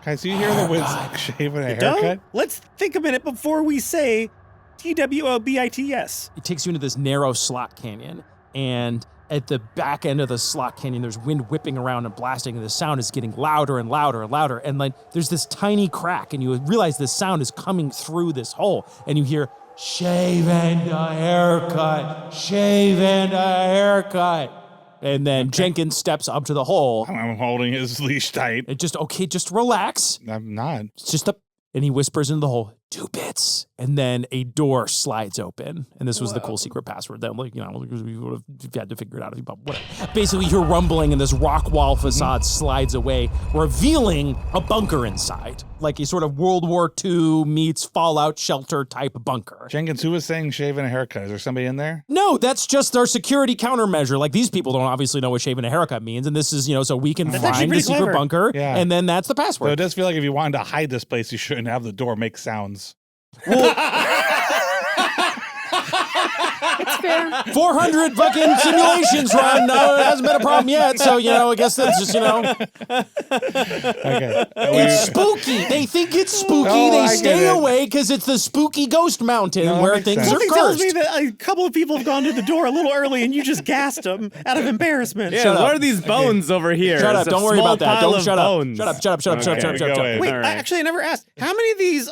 Guys, do you hear the wind shaving a Don't? haircut? Let's think a minute before we say TWOBITS. It takes you into this narrow slot canyon, and at the back end of the slot canyon, there's wind whipping around and blasting, and the sound is getting louder and louder and louder, and like there's this tiny crack, and you realize this sound is coming through this hole, and you hear, shave and a haircut, shave and a haircut. And then Jenkins steps up to the hole. I'm holding his leash tight. And just relax. I'm not. It's just and he whispers into the hole, 2 bits. And then a door slides open. And this was the cool secret password that, like, you had to figure it out. But whatever. Basically, you're rumbling and this rock wall facade slides away, revealing a bunker inside. Like a sort of World War II meets Fallout shelter type bunker. Jenkins, who was saying shaving a haircut? Is there somebody in there? No, that's just our security countermeasure. Like, these people don't obviously know what shaving a haircut means. And this is, so we can find the secret clever. bunker. Yeah. And then that's the So password. it does feel like if you wanted to hide this place, you shouldn't have the door make sounds. It's fair. 400 fucking simulations run. No, it hasn't been a problem yet. So, I guess that's just, Okay. It's spooky. They think it's spooky. Oh, They I get stay it. away because it's the spooky ghost mountain No, that where makes things sense. are Something tells cursed. me that a couple of people have gone to the door a little early and you just gassed them out of embarrassment. Yeah, Shut what up. are these bones over here? Shut up. It's a Don't worry small about that. pile Don't of shut up. bones. Shut up. Okay, go ahead. Wait, All right. actually, I never asked. How many of these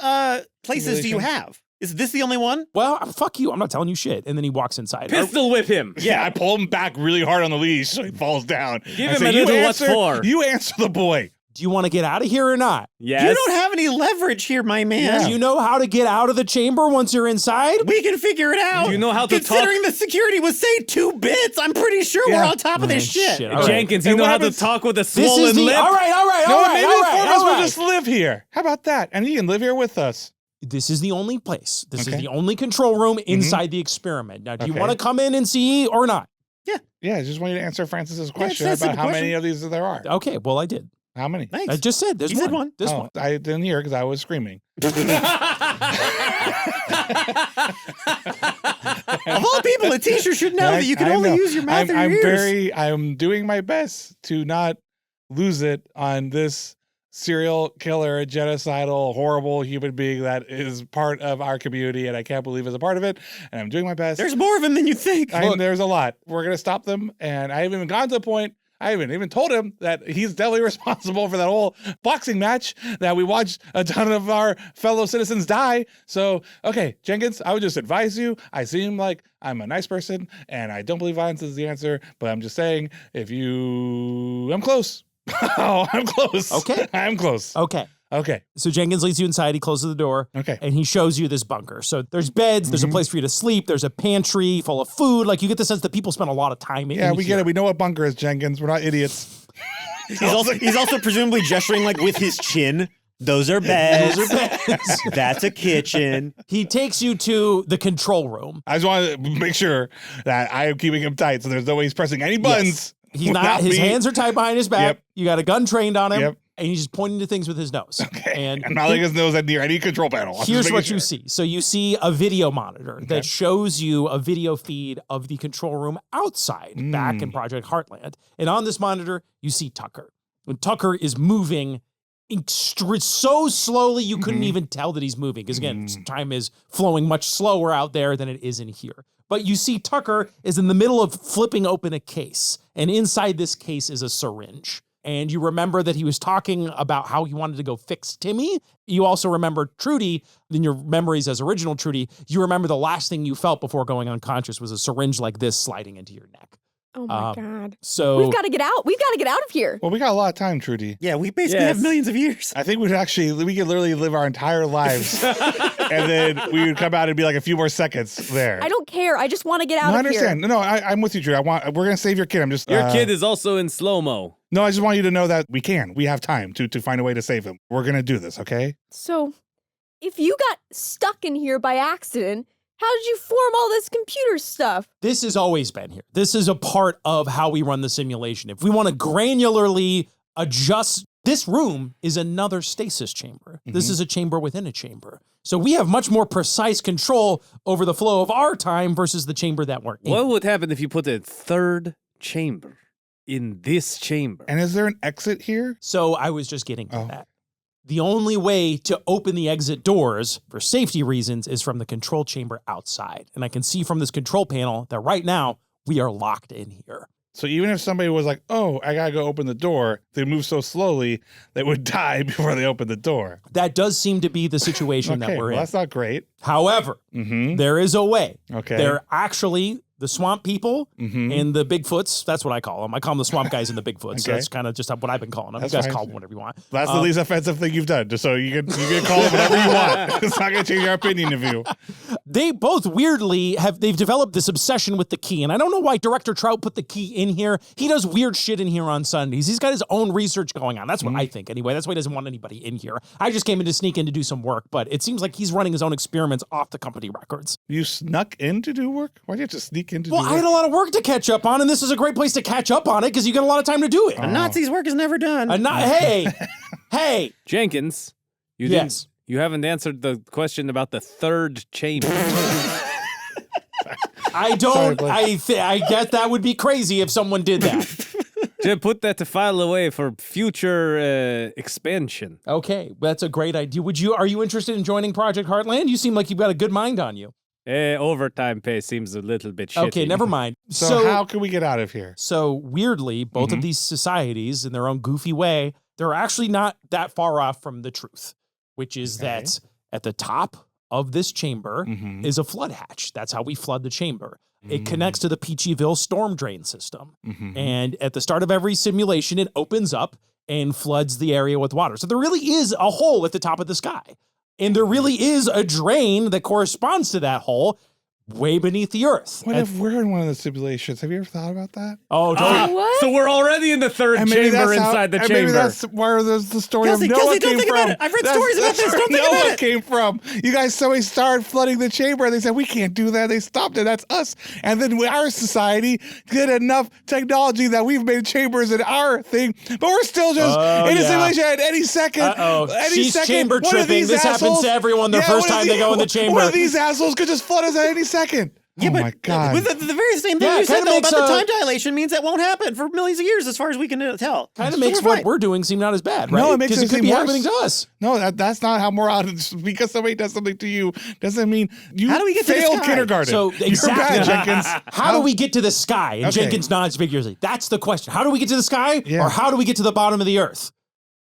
places do you have? Is this the only one? Well, fuck you. I'm not telling you shit. And then he walks inside. Pistol whip him. Yeah, I pull him back really hard on the leash so he falls down. Give I him say, a "You little what answer- for." You answer the boy. Do you want to get out of here or not? Yes. You don't have any leverage here, my man. Do you know how to get out of the chamber once you're inside? We can figure it out. Do you know how to Considering the security was, say, 2 bits, I'm pretty sure we're on top of this shit. All right. Jenkins, you And know what how happens- to talk with a This swollen is the lip? all right. No, maybe the four of us all will right. just live here. How about that? And you can live here with us. This is the only place. This is Okay. the only control room inside the experiment. Now, do you Okay. want to come in and see or not? Yeah, I just want you to answer Francis's question that's a about good how question. many of these there are. Okay, well, I did. How many? Thanks. I just said there's You one. said one. This Oh, one. I didn't hear because I was screaming. Of all people, a teacher should know that you can I only know. use your mouth and your ears. I'm doing my best to not lose it on this serial killer, genocidal, horrible human being that is part of our community, and I can't believe is a part of it. And I'm doing my best. There's more of them than you think. There's a lot. We're gonna stop them, and I haven't even gotten to the point. I haven't even told him that he's definitely responsible for that whole boxing match that we watched a ton of our fellow citizens die. So, okay, Jenkins, I would just advise you. I seem like I'm a nice person, and I don't believe violence is the answer, but I'm just saying, I'm close. Oh, I'm close. Okay. I'm close. Okay. Okay. So Jenkins leads you inside. He closes the door. Okay. And he shows you this bunker. So there's beds. There's a place for you to sleep. There's a pantry full of food. Like, you get the sense that people spend a lot of time in Yeah, we here. get it. We know what bunker is, Jenkins. We're not idiots. He's also presumably gesturing like with his chin. Those are beds. Those are beds. That's a kitchen. He takes you to the control room. I just want to make sure that I am keeping him tight, so there's no way he's pressing any buttons. He's without not. His me. hands are tied behind his back. Yep. You got a gun trained on him. Yep. And he's just pointing to things with his nose. Okay. And I'm not letting his nose near any control panel. I'm just here's making what sure. you see. So you see a video monitor that shows you a video feed of the control room outside, back in Project Heartland. And on this monitor, you see Tucker. And Tucker is moving so slowly you couldn't even tell that he's moving. Because again, time is flowing much slower out there than it is in here. But you see Tucker is in the middle of flipping open a case. And inside this case is a syringe. And you remember that he was talking about how he wanted to go fix Timmy. You also remember Trudy, in your memories as original Trudy, you remember the last thing you felt before going unconscious was a syringe like this sliding into your neck. Oh my God. So We've got to get out. We've got to get out of here. Well, we got a lot of time, Trudy. Yeah, we basically have millions of years. I think we could literally live our entire lives, and then we would come out and be like a few more seconds there. I don't care. I just want to get out No, I of understand. here. No, I'm with you, Trudy. We're gonna save your kid. I'm just Your kid is also in slow-mo. No, I just want you to know that we have time to find a way to save him. We're gonna do this, okay? So, if you got stuck in here by accident, how did you form all this computer stuff? this has always been here. This is a part of how we run the simulation. If we want to granularly adjust, this room is another stasis chamber. This is a chamber within a chamber. So we have much more precise control over the flow of our time versus the chamber that we're in. What would happen if you put a third chamber in this chamber? And is there an exit here? So I was just getting to Oh. that. The only way to open the exit doors for safety reasons is from the control chamber outside. And I can see from this control panel that right now we are locked in here. So even if somebody was like, "Oh, I gotta go open the door," they move so slowly they would die before they open the door. That does seem to be the situation Okay, that we're well, in. that's not great. However, Mm-hmm. there is a way. Okay. There actually, the swamp people and the Bigfoots. That's what I call them. I call them the swamp guys and the Bigfoots. So Okay. that's kind of just what I've been calling them. That's you guys fine. call them whatever you want. That's the least offensive thing you've done. So you can call it whatever you want. It's not going to change our opinion of you. They both weirdly they've developed this obsession with the key. And I don't know why Director Trout put the key in here. He does weird shit in here on Sundays. He's got his own research going on. That's what I think anyway. That's why he doesn't want anybody in here. I just came in to sneak in to do some work, but it seems like he's running his own experiments off the company records. You snuck in to do work? Why do you have to sneak in to do Well, work? I had a lot of work to catch up on, and this is a great place to catch up on it because you got a lot of time to do it. A Nazi's work is never done. Hey, Jenkins, you haven't answered the question about the third chamber. I don't. I guess that would be crazy if someone did that. To put that file away for future expansion. Okay, that's a great idea. Are you interested in joining Project Heartland? You seem like you've got a good mind on you. Overtime pay seems a little bit shitty. Okay, never mind. So how can we get out of here? So weirdly, both of these societies, in their own goofy way, they're actually not that far off from the truth, which is that at the top of this chamber is a flood hatch. That's how we flood the chamber. It connects to the Peachyville storm drain system. And at the start of every simulation, it opens up and floods the area with water. So there really is a hole at the top of the sky. And there really is a drain that corresponds to that hole way beneath the earth. What if we're in one of the simulations? Have you ever thought about that? Oh, don't. What? So we're already in the third chamber inside the chamber. Maybe that's where the story Kelsey, of Noah don't came think from. about it. I've read stories about this. Don't think Noah about it. came from. You guys suddenly started flooding the chamber, and they said, we can't do that. They stopped it. That's us. And then our society did enough technology that we've made chambers in our thing, but we're still just in a simulation at any second. Any She's second, chamber one of tripping. these This happens assholes- to everyone the first time they go in the chamber. One of these assholes could just flood us at any second. Yeah, oh but my God. With the very same thing Yeah, you it said kinda though makes about the time dilation means that won't happen for millions of years, as far as we can tell. Kind So of makes we're what fine. we're doing seem not as bad, right? No, it makes Because it it could seem be worse. happening to us. No, that's not how morality. Because somebody does something to you doesn't mean you How do we get to the failed sky? kindergarten. So You're exactly, bad, Jenkins. How do we get to the sky? And Okay. Jenkins nods vigorously. That's the question. How do we get to the sky, Yeah. or how do we get to the bottom of the earth?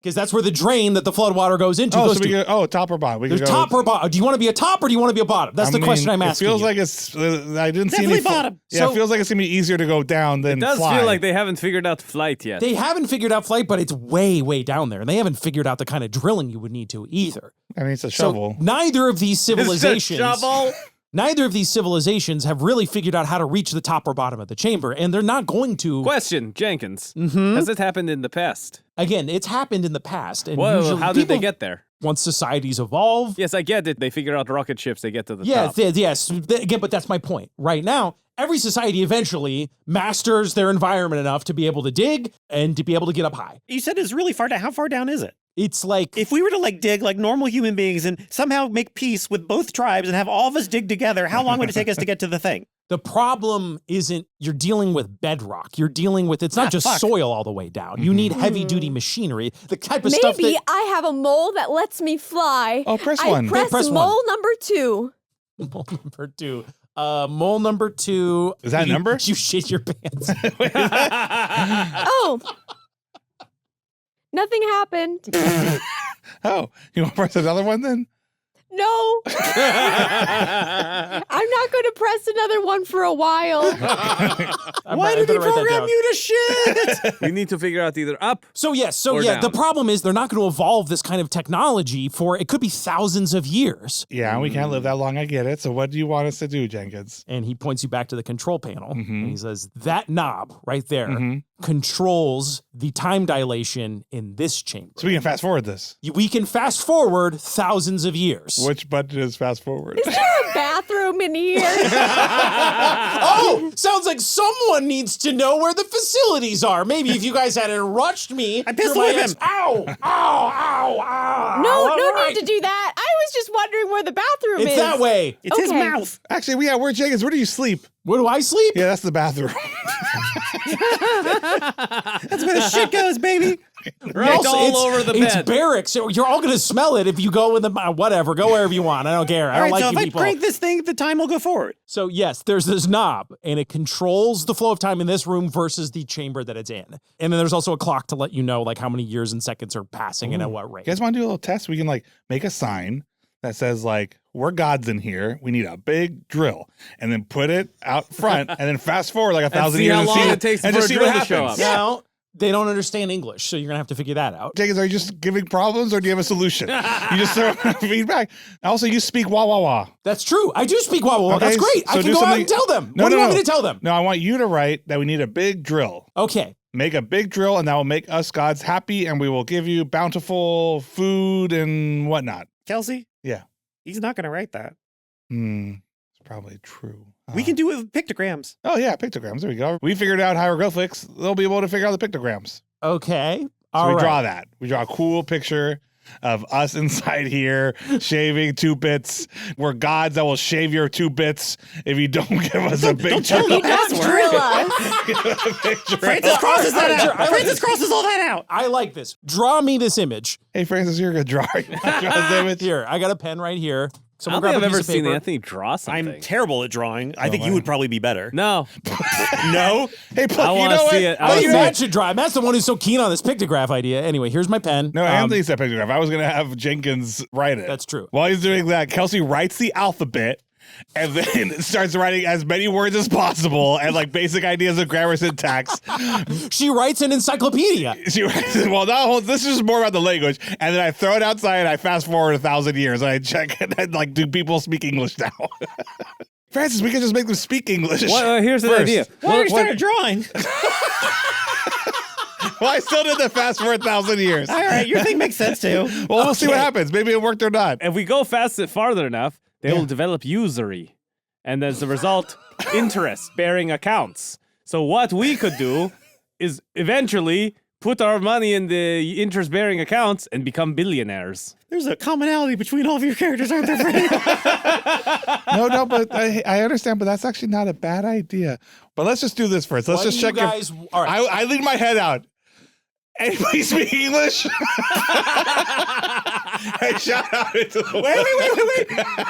Because that's where the drain that the flood water goes into Oh, goes so we to. go, top or bottom? We There's could go, top or bottom. Do you want to be a top or do you want to be a bottom? That's the question I'm asking. It feels you. like it's. I didn't see Definitely any. bottom. Yeah, So- it feels like it's gonna be easier to go down than It does fly. feel like they haven't figured out flight yet. They haven't figured out flight, but it's way, way down there. And they haven't figured out the kind of drilling you would need to either. I mean, it's a shovel. So neither of these It's a civilizations. shovel. Neither of these civilizations have really figured out how to reach the top or bottom of the chamber, and they're not going to. Question, Jenkins. Has it happened in the past? Again, it's happened in the past, and Well, usually how did they people- get there? Once societies evolve. Yes, I get it. They figure out rocket ships. They get to the Yes, top. yes. Again, but that's my point. Right now, every society eventually masters their environment enough to be able to dig and to be able to get up high. You said it's really far down. How far down is it? It's like If we were to dig like normal human beings and somehow make peace with both tribes and have all of us dig together, how long would it take us to get to the thing? the problem isn't you're dealing with bedrock. You're dealing with it's not just fuck. soil all the way down. You need heavy duty machinery. The type of stuff Maybe that I have a mole that lets me fly. Oh, press I one. press, Press one. mole number 2. mole number 2. Mole number 2. Is that a you, number? You shit your pants. Oh. Nothing happened. Oh, you want to press another one then? No. I'm not going to press another one for a while. Why did he program you to shit? We need to figure out either up. So yes, Or the down. problem is they're not going to evolve this kind of technology for it could be thousands of years. Yeah, we can't live that long. I get it. So what do you want us to do, Jenkins? And he points you back to the control panel and he says, that knob right there controls the time dilation in this chamber. So we can fast forward this. We can fast forward thousands of years. Which button is fast forward? Is there a bathroom in here? Oh, sounds like someone needs to know where the facilities are. Maybe if you guys hadn't rushed me. I pistol through my whip ex- him. Ow, ow, ow, ow. No, All no right. need to do that. I was just wondering where the bathroom It's is. that way. It's his Okay. mouth. Actually, yeah, where Jenkins? Where do you sleep? Where do I sleep? Yeah, that's the bathroom. That's where the shit goes, baby. Right Also, all over the It's bed. barracks. So you're all going to smell it if you go in the whatever. Go wherever you want. I don't care. I All don't right, like so you if I people. crank this thing, the time will go forward. So yes, there's this knob, and it controls the flow of time in this room versus the chamber that it's in. And then there's also a clock to let you know like how many years and seconds are passing and at what rate. You guys want to do a little test? We can like make a sign, that says like, we're gods in here. We need a big drill. And then put it out front and then fast forward like 1,000 see years how and long see it takes and for just a see what drill to show happens. up. Now, they don't understand English, so you're going to have to figure that out. Jenkins, are you just giving problems or do you have a solution? You just throw feedback. Also, you speak wah wah wah. That's true. I do speak wah wah. Okay, That's great. so I do can go out something- and tell them. No, What do you no, want no. me to tell them? No, I want you to write that we need a big drill. Okay. Make a big drill, and that will make us gods happy, and we will give you bountiful food and whatnot. Kelsey? Yeah. He's not going to write that. It's probably true. We can do it with pictograms. Oh, yeah, pictograms. There we go. We figured out hieroglyphics. They'll be able to figure out the pictograms. Okay. So we All draw right. that. We draw a cool picture of us inside here shaving 2 bits. We're gods that will shave your 2 bits if you don't give us a big Don't tell drill. him the password. Drill us. Francis crosses that out. Francis crosses all that out. I like this. Draw me this image. Hey, Francis, you're a good drawer. You wanna draw this image? Here, I got a pen right here. I Someone don't grab think a I've piece ever of seen paper. Anthony draw something. I'm terrible at drawing. I think you man. would probably be better. No. No? Hey, I Pluck, you wanna know see what? it. I Oh, wanna you see Matt should draw. Matt's the one who's so keen on this pictograph idea. Anyway, here's my pen. No, Anthony said pictograph. I was going to have Jenkins write it. That's true. While he's doing that, Kelsey writes the alphabet and then starts writing as many words as possible and like basic ideas of grammar syntax. She writes an encyclopedia. She writes, well, no, this is more about the language. And then I throw it outside and I fast forward 1,000 years and I check and like, do people speak English now? Francis, we can just make them speak English. Here's an first. idea. Why are you started drawing? Well, I still did the fast for 1,000 years. All right, your thing makes sense too. Well, we'll see what happens. Maybe it worked or not. If we go fast it farther enough, they will develop usury. And as a result, interest-bearing accounts. So what we could do is eventually put our money in the interest-bearing accounts and become billionaires. There's a commonality between all of your characters, aren't there, Freddie? No, but I understand, but that's actually not a bad idea. But let's just do this first. Let's What just do you check guys- all right. I lean my head out. Anybody speak English? I shout out into the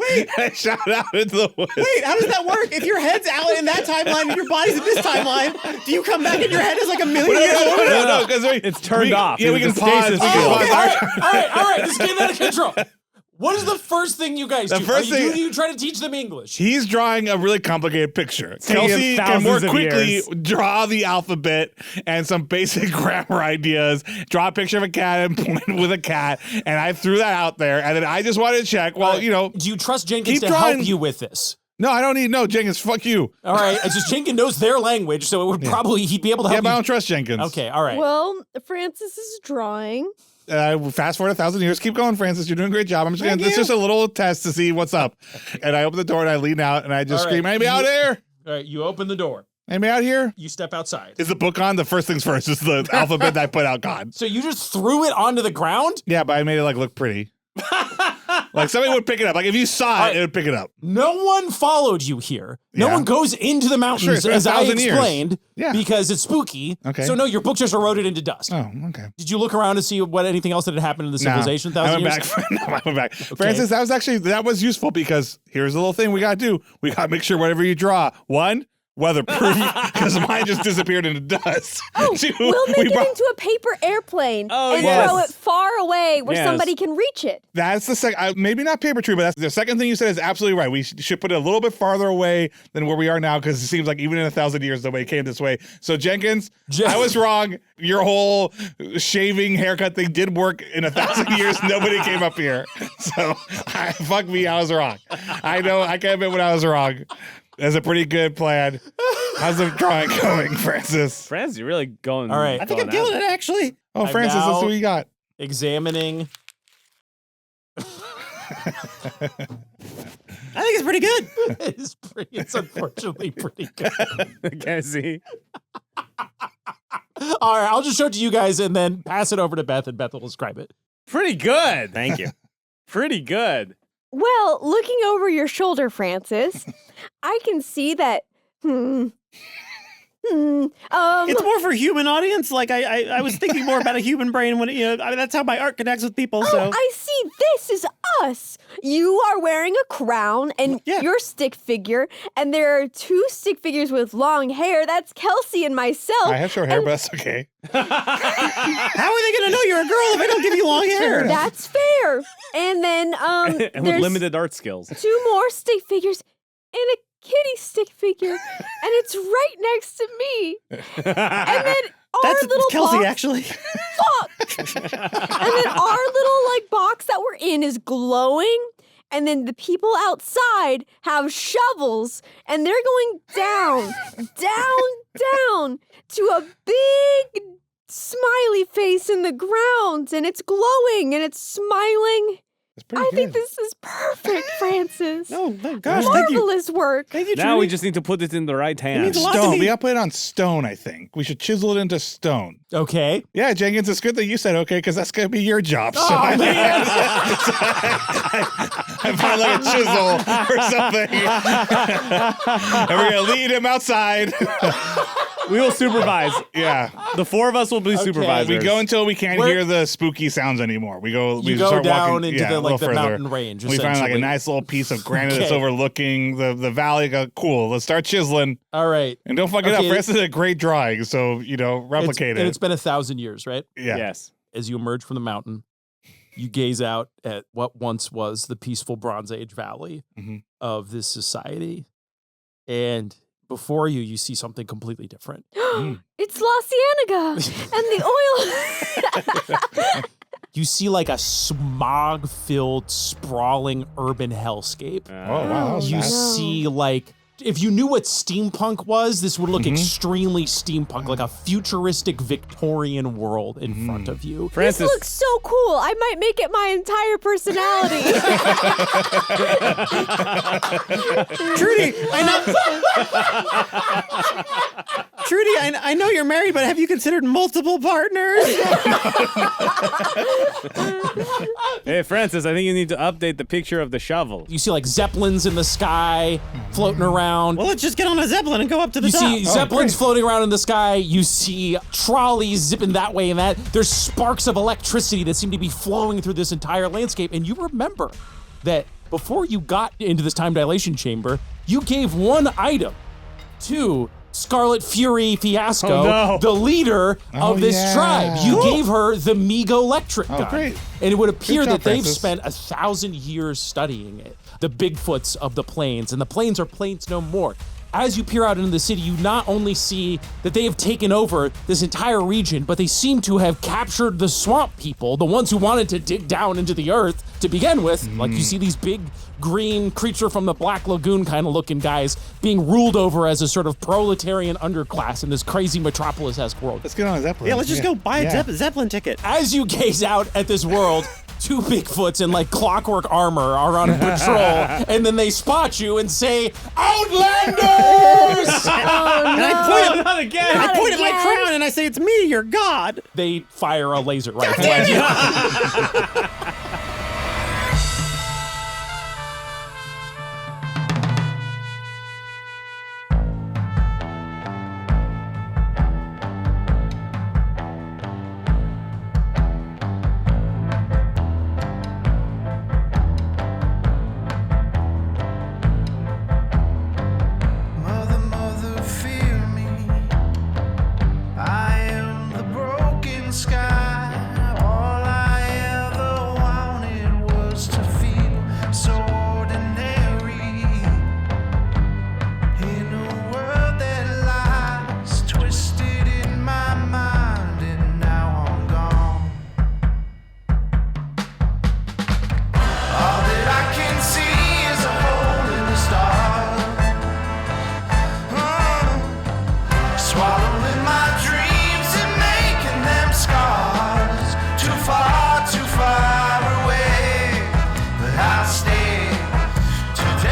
Wait. I shout out into the woods. Wait, how does that work? If your head's out in that timeline and your body's in this timeline, do you come back and your head is like a million years old? No, because It's turned off. Yeah, we It was can a pause. stasis We can field. pause. All right. This is getting out of control. What is the first thing you guys do? first Are you, thing- you try to teach them English? He's drawing a really complicated picture. Taking Kelsey can more thousands of quickly years. draw the alphabet and some basic grammar ideas, draw a picture of a cat and point with a cat, and I threw that out there. And then I just wanted to check, well, you know, Do you trust Jenkins Keep to drawing. help you with this? no, I don't need, no, Jenkins, fuck you. All right. It's just Jenkins knows their language, so it would probably he'd be able to Yeah, help but I you. don't trust Jenkins. Okay. All right. Well, Francis is drawing. Fast forward 1,000 years. Keep going, Francis. You're doing a great job. I'm just gonna. This is just a little test to see what's up. And I open the door and I lean out and I just All scream, right. "Anybody out there? All right. You open the door. Anybody out here? You step outside. Is the book on? The first things first is the alphabet that I put out gone. So you just threw it onto the ground? Yeah, but I made it like look pretty. Like somebody would pick it up. Like if you saw it, it would pick it up. No one followed you here. No Yeah. one goes into the mountains, Sure, it's been as I 1,000 years. explained, Yeah. because it's spooky. Okay. So no, your book just eroded into dust. Oh, okay. Did you look around to see what anything else that had happened in the civilization? No, I 1,000 went years? back. No, I went back. Francis, that was useful because here's the little thing we gotta do. We gotta make sure whatever you draw, one, weatherproof, because mine just disappeared into dust. Oh, Two, we'll make we it brought- into a paper airplane Oh, and yes. throw it far away where Yes. somebody can reach it. That's the second, maybe not paper tree, but that's the second thing you said is absolutely right. We should put it a little bit farther away than where we are now because it seems like even in 1,000 years, the way it came this way. So Jenkins, I was wrong. Your whole shaving haircut thing did work in 1,000 years. Nobody came up here. So fuck me, I was wrong. I know, I can admit when I was wrong. That's a pretty good plan. How's the drawing going, Francis? Francis, you're really going. All right. I think I'm killing it, actually. Oh, I'm Francis, now- let's see what you got. Examining. I think it's pretty good. It's unfortunately pretty good. Can I see? All right, I'll just show it to you guys and then pass it over to Beth, and Beth will describe it. Pretty good. Thank you. Pretty good. Well, looking over your shoulder, Francis, I can see that. It's more for human audience. Like I was thinking more about a human brain when I mean, that's how my art connects with people. So I see. This is us. You are wearing a crown and your stick figure, and there are 2 stick figures with long hair. That's Kelsey and myself. I have short hair, but that's okay. How are they going to know you're a girl if I don't give you long hair? That's fair. And then and with there's limited art skills. 2 more stick figures and a kitty stick figure, and it's right next to me. And then our little Kelsey, box, actually. Fuck. And then our little box that we're in is glowing. And then the people outside have shovels, and they're going down, down to a big smiley face in the ground, and it's glowing and it's smiling. I think this is perfect, Francis. Oh, gosh, thank you. Marvelous work. Thank you, Trudy. Now we just need to put it in the right hands. Stone. We got to put it on stone, I think. We should chisel it into stone. Okay. Yeah, Jenkins, it's good that you said okay, because that's going to be your job. So I find like a chisel or something. And we're going to lead him outside. We will supervise. Yeah. The 4 of us will be supervisors. We go until we can't hear the spooky sounds anymore. We go start down walking, into the further. mountain range. We find like a nice little piece of granite that's overlooking the valley. Go, cool. Let's start chiseling. All right. And don't fuck it up. Francis did a great drawing, so replicate it. And it's been 1,000 years, right? Yeah. Yes. As you emerge from the mountain, you gaze out at what once was the peaceful Bronze Age valley of this society, and before you, you see something completely different. It's La Cienega and the oil. You see like a smog-filled, sprawling urban hellscape. Oh, wow. You see like, if you knew what steampunk was, this would look extremely steampunk, like a futuristic Victorian world in front of you. Francis. This looks so cool. I might make it my entire personality. Trudy, I know you're married, but have you considered multiple partners? Hey, Francis, I think you need to update the picture of the shovel. You see like zeppelins in the sky floating around. Well, let's just get on a zeppelin and go up to the top. You see zeppelins floating around in the sky. You see trolleys zipping that way and that. There's sparks of electricity that seem to be flowing through this entire landscape. And you remember that before you got into this time dilation chamber, you gave one item to Scarlet Fury Fiasco, the leader of this tribe. You gave her the Mego electric gun. Great. And it would appear that they've Francis. spent 1,000 years studying it. The Bigfoots of the plains, and the plains are plains no more. As you peer out into the city, you not only see that they have taken over this entire region, but they seem to have captured the swamp people, the ones who wanted to dig down into the earth to begin with. Like you see these big green creature from the Black Lagoon kind of looking guys being ruled over as a sort of proletarian underclass in this crazy metropolis-esque world. Let's get on a zeppelin. Yeah, let's just go buy a Zeppelin ticket. As you gaze out at this world, 2 Bigfoots in like clockwork armor are on patrol, and then they spot you and say, "Outlanders!" And I point Not again. I point at my crown and I say, "It's me, your god." They fire a laser rifle at you. Mother, fear me. I am the broken sky. All I ever wanted was to feel so ordinary in a world that lies twisted in my mind, and now I'm gone. All that I can see is a hole in the stars. Swallowing my dreams and making them scars. Too far away, but I'll stay today.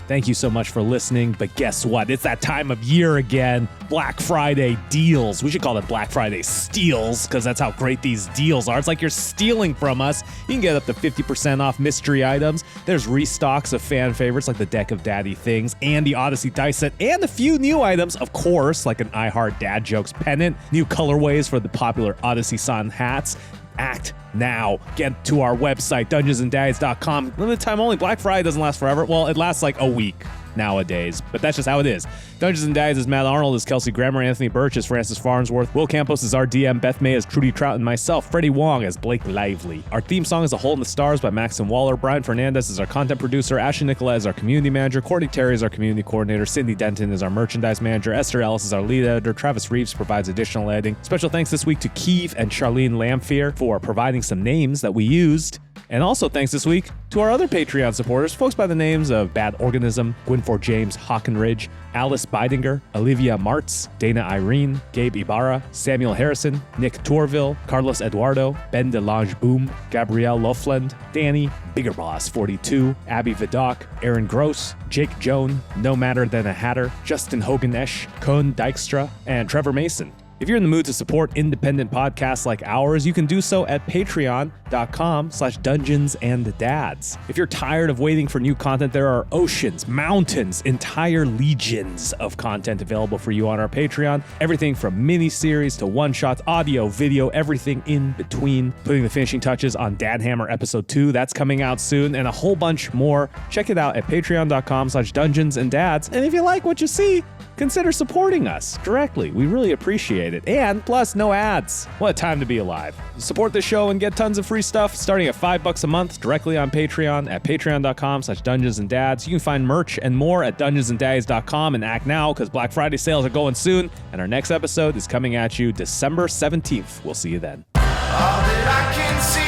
Thank you so much for listening, but guess what? It's that time of year again. Black Friday deals. We should call it Black Friday steals, because that's how great these deals are. It's like you're stealing from us. You can get up to 50% off mystery items. There's restocks of fan favorites like the deck of Daddy Things and the Odyssey dice set, and a few new items, of course, like an I Heart Dad Jokes pennant, new colorways for the popular Odyssey Sun hats, Act now. Get to our website, dungeonsanddaddies.com. Limited time only. Black Friday doesn't last forever. Well, it lasts like a week nowadays, but that's just how it is. Dungeons and Daddies is Matt Arnold, is Kelsey Grammer, Anthony Burch is Francis Farnsworth, Will Campos is our DM, Beth May is Trudy Trout, and myself, Freddie Wong, as Blake Lively. Our theme song is A Hole in the Stars by Maxton Waller. Brian Fernandez is our content producer. Ashley Nicola is our community manager. Courtney Terry is our community coordinator. Cindy Denton is our merchandise manager. Esther Ellis is our lead editor. Travis Reeves provides additional editing. Special thanks this week to Keeve and Charlene Lamphere for providing some names that we used. And also thanks this week to our other Patreon supporters, folks by the names of Bad Organism, Gwynfor James Hockenridge, Alice Bidinger, Olivia Martz, Dana Irene, Gabe Ibarra, Samuel Harrison, Nick Torville, Carlos Eduardo, Ben DeLange Boom, Gabrielle Lofland, Danny, Bigger Boss 42, Abby Vidok, Aaron Gross, Jake Joan, No Matter Than a Hatter, Justin Hogan-Esch, Cohn Dykstra, and Trevor Mason. If you're in the mood to support independent podcasts like ours, you can do so at patreon.com/dungeonsanddads. If you're tired of waiting for new content, there are oceans, mountains, entire legions of content available for you on our Patreon. Everything from mini-series to one-shots, audio, video, everything in between. Putting the finishing touches on Dad Hammer Episode 2, that's coming out soon, and a whole bunch more. Check it out at patreon.com/dungeonsanddads. And if you like what you see, consider supporting us directly. We really appreciate it. And plus, no ads. What a time to be alive. Support the show and get tons of free stuff starting at $5 a month directly on Patreon at patreon.com/dungeonsanddads. You can find merch and more at dungeonsanddads.com and act now because Black Friday sales are going soon. And our next episode is coming at you December 17th. We'll see you then. All that I can see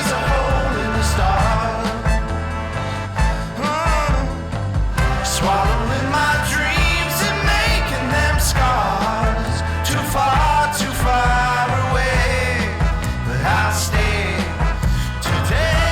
is a hole in the star. Swallowing my dreams and making them scars. Too far away, but I'll stay today.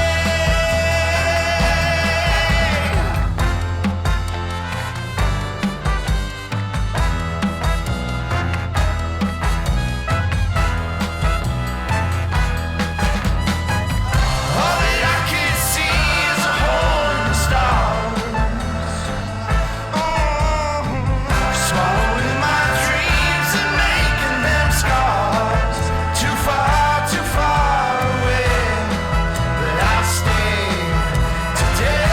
All that I can see is a hole in the stars. Swallowing my dreams and making them scars. Too far away, but I'll stay today.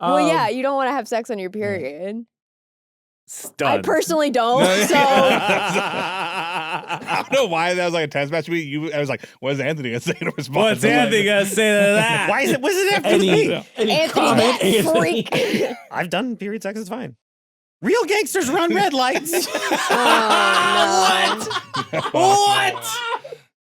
Well, yeah, you don't want to have sex on your period. Stunned. I personally don't, so I don't know why that was like a tense match to me. I was like, what is Anthony gonna say to respond? What's Anthony gonna say to that? Why is it? Was it after me? Any comment, Anthony, that Anthony? freak. I've done period sex. It's fine. Real gangsters run red lights. Oh, no. What?